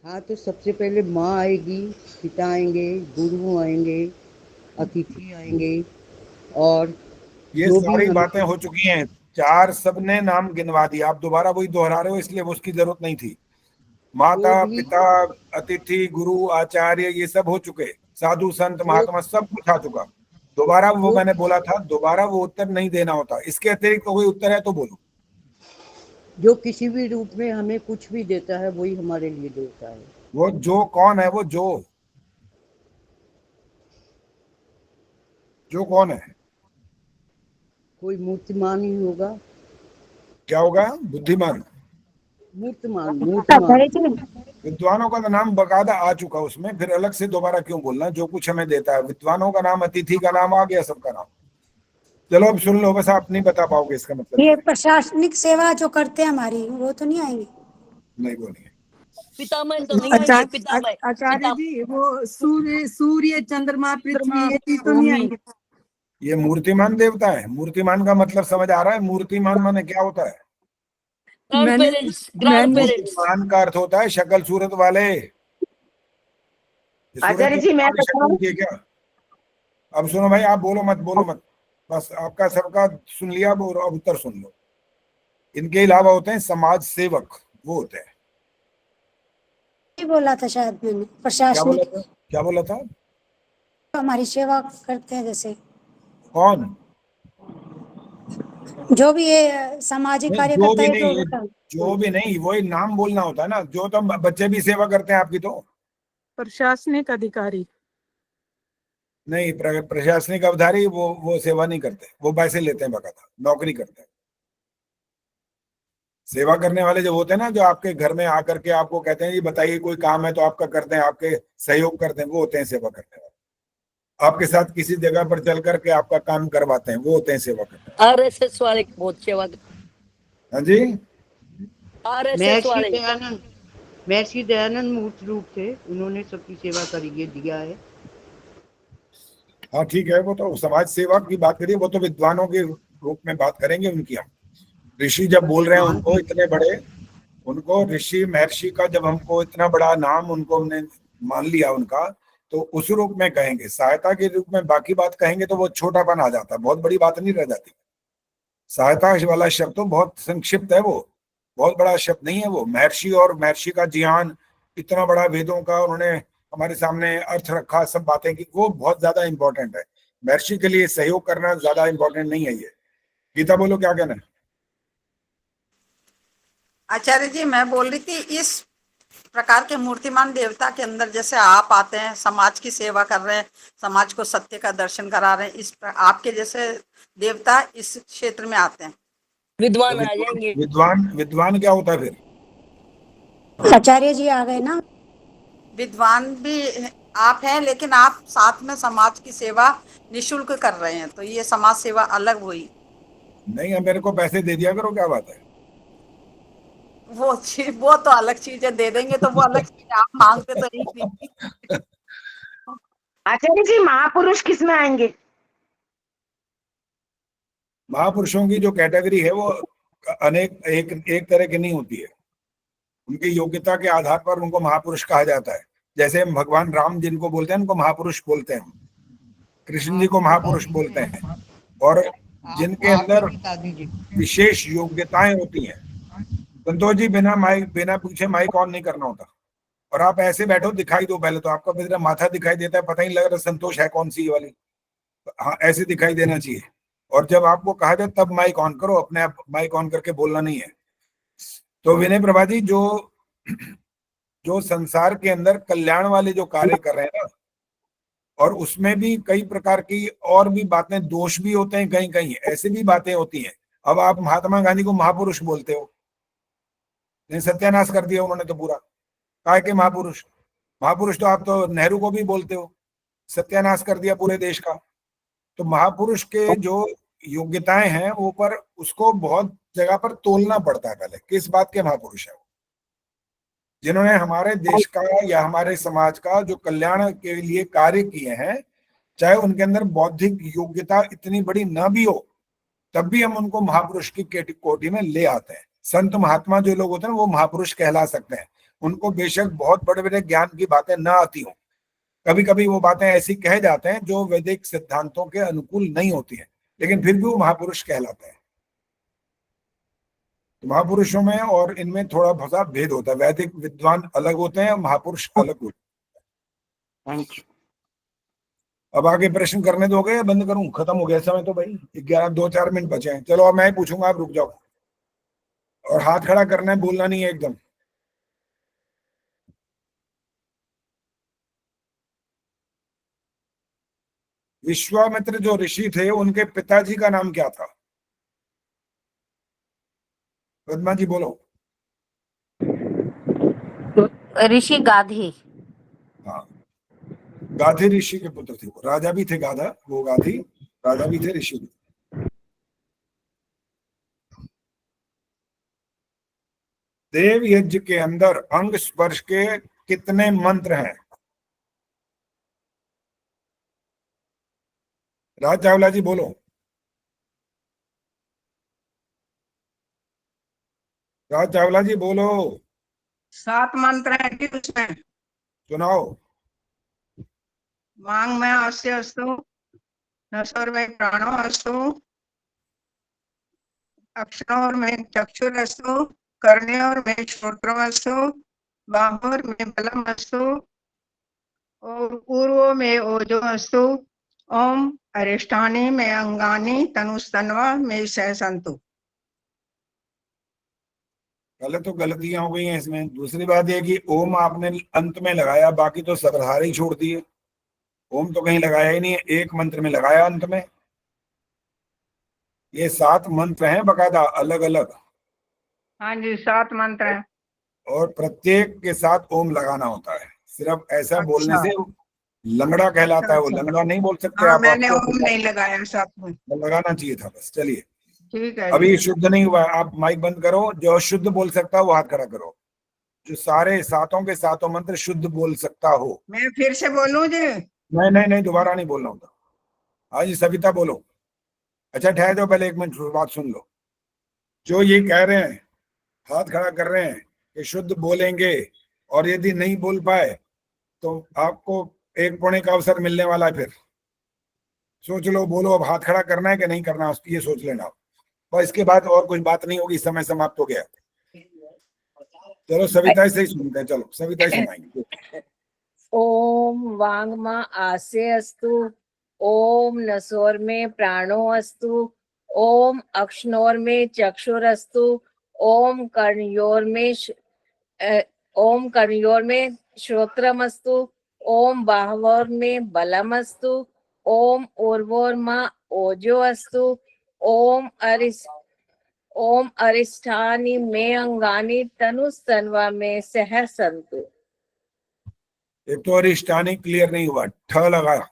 हाँ, तो सबसे पहले माँ आएगी, पिता आएंगे, गुरु आएंगे, अतिथि आएंगे, और ये सारी बातें हो चुकी हैं। चार सबने नाम गिनवा दिया, आप दोबारा वही दोहरा रहे हो, इसलिए उसकी जरूरत नहीं थी। माता पिता अतिथि गुरु आचार्य ये सब हो चुके, साधु संत महात्मा सब कुछ आ चुका। दोबारा वो मैंने बोला था, दोबारा वो उत्तर नहीं देना होता। इसके अतिरिक्त कोई उत्तर है तो बोलो। जो किसी भी रूप में हमें कुछ भी देता है वही हमारे लिए देता है। वो जो कौन है? वो जो कौन है? कोई मूर्तिमान ही होगा। क्या होगा? बुद्धिमान, मूर्तिमान। विद्वानों का नाम बकायदा आ चुका उसमें, फिर अलग से दोबारा क्यों बोलना? जो कुछ हमें देता है, विद्वानों का नाम, अतिथि का नाम आ गया, सबका नाम। चलो अब सुन लो, बस आप नहीं बता पाओगे इसका मतलब। ये प्रशासनिक सेवा जो करते हैं हमारी, वो तो नहीं आएंगे? नहीं, वो नहीं है। पितामह तो नहीं आएंगे। पितामह आचार्य जी, वो सूर्य चंद्रमा पृथ्वी ये चीज तो नहीं आएंगे? ये मूर्तिमान देवता है। मूर्तिमान का मतलब समझ आ रहा है? मूर्तिमान माने क्या होता है? मूर्तिमान का अर्थ होता है शक्ल सूरत वाले। आचार्य जी मैं क्या? अब सुनो भाई, आप बोलो मत, बस आपका सबका सुन लिया। अब उत्तर सुन लो। इनके अलावा होते हैं समाज सेवक, वो होते हैं। बोला था शायद मैंने, प्रशासनिक। क्या बोला था? हमारी सेवा करते हैं जैसे। कौन? जो भी ये सामाजिक कार्यकर्ता है, जो भी नहीं, वही नाम बोलना होता है ना। जो तो बच्चे भी सेवा करते हैं आपकी, तो प्रशासनिक अधिकारी नहीं, प्रशासनिक अधिकारी वो सेवा नहीं करते, वो पैसे लेते हैं, बकायदा नौकरी करते हैं। सेवा करने वाले जो होते हैं ना, जो आपके घर में आकर के आपको कहते हैं ये बताइए कोई काम है तो आपका करते हैं, आपके सहयोग करते हैं, वो होते हैं सेवा करने वाले। आपके साथ किसी जगह पर चल करके आपका काम करवाते हैं, वो होते हैं सेवक। RSS वाले बहुत सेवा। हाँ जी, RSS वाले। महर्षि दयानंद मूर्त रूप थे, उन्होंने सबकी सेवा करी है, दिया है। हाँ ठीक है, वो तो समाज सेवा की बात करिए, वो तो विद्वानों के रूप में बात करेंगे उनकी हम। ऋषि जब बोल रहे हैं उनको, इतने बड़े उनको ऋषि महर्षि का जब हमको इतना बड़ा नाम उनको हमने मान लिया उनका, तो उस रूप में कहेंगे। सहायता के रूप में बाकी बात कहेंगे तो वो छोटापन आ जाता है, बहुत बड़ी बात नहीं रह जाती। सहायता वाला शब्द तो बहुत संक्षिप्त है, वो बहुत बड़ा शब्द नहीं है वो। महर्षि और महर्षि का ज्ञान इतना बड़ा, वेदों का उन्होंने हमारे सामने अर्थ रखा, सब बातें की, वो बहुत ज्यादा इंपॉर्टेंट है। महर्षि के लिए सहयोग करना ज्यादा इंपॉर्टेंट नहीं है ये। गीता बोलो, क्या कहना है? आचार्य जी, मैं बोल रही थी, इस प्रकार के मूर्तिमान देवता के अंदर जैसे आप आते हैं, समाज की सेवा कर रहे हैं, समाज को सत्य का दर्शन करा रहे हैं, आपके जैसे देवता इस क्षेत्र में आते हैं। विद्वान आ जाएंगे। विद्वान क्या होता है फिर? आचार्य जी आ गए ना। विद्वान भी आप हैं, लेकिन आप साथ में समाज की सेवा निशुल्क कर रहे हैं, तो ये समाज सेवा अलग हुई। नहीं, मेरे को पैसे दे दिया करो, क्या बात है? वो तो अलग चीज है, दे देंगे तो वो अलग चीज है, आप मांगते तो एक नहीं। आचार्य जी, महापुरुष किस में आएंगे? महापुरुषों की जो कैटेगरी है वो अनेक एक तरह की नहीं होती है। उनकी योग्यता के आधार पर उनको महापुरुष कहा जाता है। जैसे भगवान राम जिनको बोलते हैं उनको महापुरुष बोलते हैं, कृष्ण जी को महापुरुष बोलते हैं, और जिनके अंदर विशेष योग्यताएं होती हैं। संतोष जी, बिना पूछे माइक ऑन नहीं करना होता, और आप ऐसे बैठो, दिखाई दो पहले तो। आपका मेरा माथा दिखाई देता है, पता ही लग रहा संतोष है कौन सी वाली। हाँ, ऐसे दिखाई देना चाहिए। और जब आपको कहा जाए तब माइक ऑन करो, अपने आप माइक ऑन करके बोलना नहीं है। तो विनय प्रभा जी, जो संसार के अंदर कल्याण वाले जो कार्य कर रहे हैं ना, और उसमें भी कई प्रकार की और भी बातें, दोष भी होते हैं, कहीं कहीं ऐसे भी बातें होती हैं। अब आप महात्मा गांधी को महापुरुष बोलते हो, सत्यानाश कर दिया उन्होंने तो पूरा। काय के महापुरुष? महापुरुष तो आप तो नेहरू को भी बोलते हो, सत्यानाश कर दिया पूरे देश का। तो महापुरुष के जो योग्यताएं हैं वो पर उसको बहुत जगह पर तोलना पड़ता है पहले, किस बात के महापुरुष है वो। जिन्होंने हमारे देश का या हमारे समाज का जो कल्याण के लिए कार्य किए हैं, चाहे उनके अंदर बौद्धिक योग्यता इतनी बड़ी ना भी हो, तब भी हम उनको महापुरुष की कोटि में ले आते हैं। संत महात्मा जो लोग होते हैं वो महापुरुष कहला सकते हैं। उनको बेशक बहुत बड़े बड़े ज्ञान की बातें ना आती हो, कभी कभी वो बातें ऐसी कह जाते हैं जो वैदिक सिद्धांतों के अनुकूल नहीं होती हैं, लेकिन फिर भी वो महापुरुष कहलाते हैं। तो महापुरुषों में और इनमें थोड़ा बहुत भेद होता है। वैदिक विद्वान अलग होते हैं, महापुरुष अलग होते हैं। अब आगे प्रश्न करने दोगे या बंद करूं? खत्म हो गया समय तो भाई, 2-4 मिनट बचे हैं। चलो अब मैं पूछूंगा, आप रुक जाओ, और हाथ खड़ा करना है, बोलना नहीं है एकदम। विश्वामित्र जो ऋषि थे उनके पिताजी का नाम क्या था? पद्मा जी बोलो। ऋषि गाधी। हाँ, गाधी ऋषि के पुत्र थे। वो राजा भी थे, गाधा वो गाधी राजा भी थे, ऋषि भी। देव यज्ञ के अंदर अंग स्पर्श के कितने मंत्र हैं? राज चावला जी बोलो। राज चावला जी बोलो। 7 मंत्र हैं कि उसमें? सुनाओ। वांग में अस्य अस्तु, नसर में प्राणो अस्तु, अक्षर में चक्षुर अस्तु, कर्णयोर में श्रोत्रम अस्तु, बाहुर में बलम अस्तु, और पूर्व में ओजो अस्तु, ओम अरिष्टानि में अंगानि, तनुस्तन्वा में सहसंतु। पहले तो गलतियां हो गई हैं इसमें। दूसरी बात यह कि ओम आपने अंत में लगाया, बाकी तो सबधारे ही छोड़ दिए। ओम तो कहीं लगाया ही नहीं है, एक मंत्र में लगाया अंत में। ये 7 मंत्र हैं बकायदा, अलग अलग। हाँ जी, 7 मंत्र हैं, और प्रत्येक के साथ ओम लगाना होता है। सिर्फ ऐसा बोलने से लंगड़ा कहलाता है वो, लंगड़ा नहीं बोल सकते हाँ आप। मैंने आपको ओम नहीं लगाया साथ में। लगाना चाहिए था बस। चलिए ठीक है अभी जी। शुद्ध नहीं हुआ, आप माइक बंद करो। जो शुद्ध बोल सकता है वो हाथ खड़ा करो, जो सारे सातों के सातों मंत्र शुद्ध बोल सकता हो। मैं फिर से बोलूं जी? नहीं दोबारा नहीं बोलना होता। हाँ जी सविता बोलो। अच्छा ठहर जाओ पहले 1 मिनट, बात सुन लो। जो ये कह रहे हैं, हाथ खड़ा कर रहे हैं कि शुद्ध बोलेंगे, और यदि नहीं बोल पाए तो आपको 1 पौने का अवसर मिलने वाला है। फिर सोच लो, बोलो अब हाथ खड़ा करना है कि नहीं करना, उसकी ये सोच लेना। बस इसके बाद और कुछ बात नहीं होगी, समय समाप्त हो गया। चलो सविता से ही सुनते हैं, चलो सविता ही सुनाएंगे। ओम वांगमा आसे अस्तु, ओम नसोर में प्राणो अस्तु, ओम अक्षनोर में चक्षुरस्तु, ओम कर्णयोर में श्रोत्रमस्तु, ओम बाहवोर में बलमस्तु, ओम उर्वोर मा ओजो अस्तु, ओम अरिष्ठानि में अंगानि तनुस्तन्वा में सह संतु। एक तो अरिष्टानी क्लियर नहीं हुआ, ठ लगा।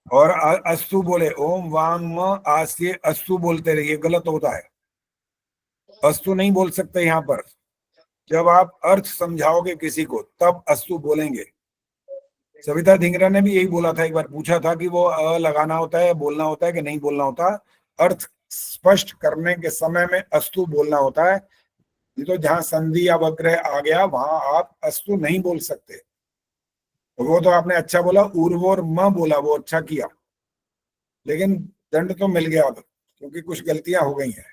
और अस्तु बोले, ओम वांग आस्ये अस्तु बोलते रहिए, गलत होता है। अस्तु नहीं बोल सकते यहाँ पर। जब आप अर्थ समझाओगे किसी को तब अस्तु बोलेंगे। सविता धिंगरा ने भी यही बोला था, एक बार पूछा था कि वो अ लगाना होता है, बोलना होता है कि नहीं बोलना होता। अर्थ स्पष्ट करने के समय में अस्तु बोलना होता है। ये तो जहां संधि या वग्रह आ गया वहां आप अस्तु नहीं बोल सकते। वो तो आपने अच्छा बोला, उर्वोर म बोला, वो अच्छा किया, लेकिन दंड तो मिल गया अब, क्योंकि कुछ गलतियां हो गई हैं।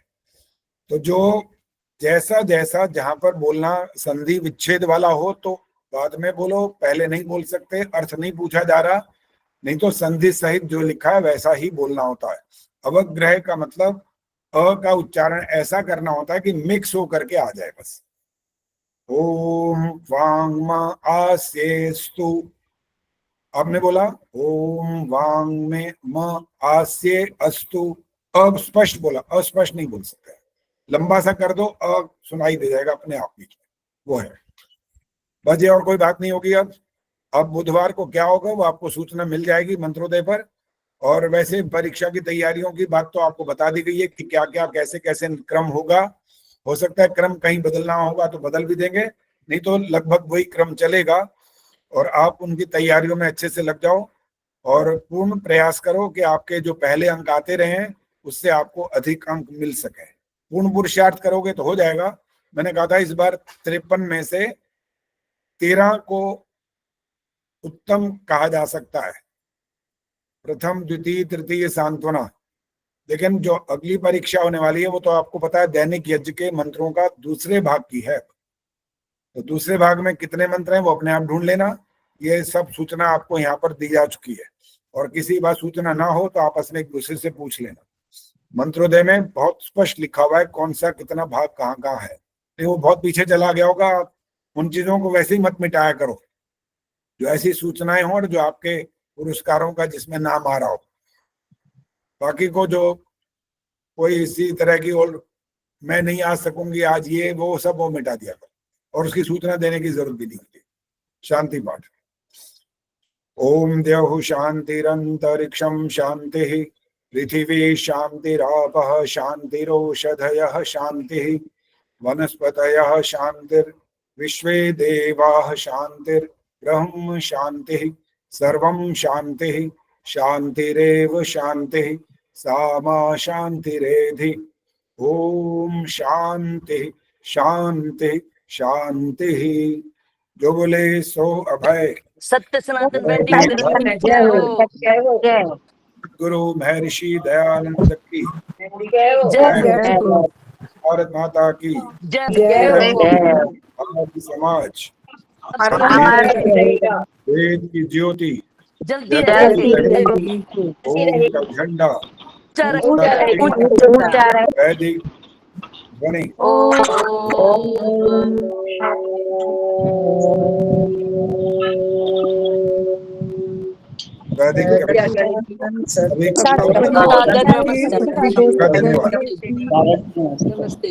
तो जो जैसा जैसा जहां पर बोलना संधि विच्छेद वाला हो तो बाद में बोलो, पहले नहीं बोल सकते। अर्थ नहीं पूछा जा रहा, नहीं तो संधि सहित जो लिखा है वैसा ही बोलना होता है। अवग्रह का मतलब अ का उच्चारण ऐसा करना होता है कि मिक्स हो करके आ जाए बस। ओम वांग म आस्येस्तु, आपने बोला ओम वांग में म आस्ये अस्तु, अब स्पष्ट बोला, अस्पष्ट नहीं बोल सकते। लंबा सा कर दो, सुनाई दे जाएगा अपने आप बीच में, वो है बजे। और कोई बात नहीं होगी। अब बुधवार को क्या होगा वो आपको सूचना मिल जाएगी मंत्रोदय पर। और वैसे परीक्षा की तैयारियों की बात तो आपको बता दी गई है कि क्या क्या कैसे कैसे क्रम होगा। हो सकता है क्रम कहीं बदलना होगा तो बदल भी देंगे, नहीं तो लगभग वही क्रम चलेगा। और आप उनकी तैयारियों में अच्छे से लग जाओ और पूर्ण प्रयास करो कि आपके जो पहले अंक आते रहे उससे आपको अधिक अंक मिल सके। पूर्ण पुरुषार्थ करोगे तो हो जाएगा। मैंने कहा था इस बार 53 में से 13 को उत्तम कहा जा सकता है, प्रथम द्वितीय तृतीय सांत्वना। लेकिन जो अगली परीक्षा होने वाली है वो तो आपको पता है दैनिक यज्ञ के मंत्रों का दूसरे भाग की है। तो दूसरे भाग में कितने मंत्र हैं वो अपने आप ढूंढ लेना। ये सब सूचना आपको यहाँ पर दी जा चुकी है, और किसी बात सूचना ना हो तो आपस में एक दूसरे से पूछ लेना। मंत्रोदय में बहुत स्पष्ट लिखा हुआ है कौन सा कितना भाग कहाँ कहाँ है। तो वो बहुत पीछे चला गया होगा, उन चीजों को वैसे ही मत मिटाया करो जो ऐसी सूचनाएं हो और जो आपके पुरस्कारों का जिसमें नाम आ रहा हो। बाकी को जो कोई इसी तरह की और मैं नहीं आ सकूंगी आज, ये वो सब वो मिटा दिया करो, और उसकी सूचना देने की जरूरत भी नहीं होती। शांति पाठ। ओम द्यौः शांतिरंतरिक्षं शांतिः, पृथिवी शांतिरापः शांतिरोषधयः शांतिः, वनस्पतयः शांतिर्विश्वे देवाः शांतिर्ब्रह्म शांतिः, सर्वं शांतिः शांतिरेव शांतिः, सा मा शांतिरेधि। ओम शांति शांति शांति। जो बोले सो अभय। सत्य सनातन वैदिक धर्म की जय हो। गुरु महर्षि दयानंद की जय हो। भारत माता की जय हो। आदि समाज हो। वेद की ज्योति जल्दी ओम का झंडा वैदिक ध्वनि वैदिक नमस्ते।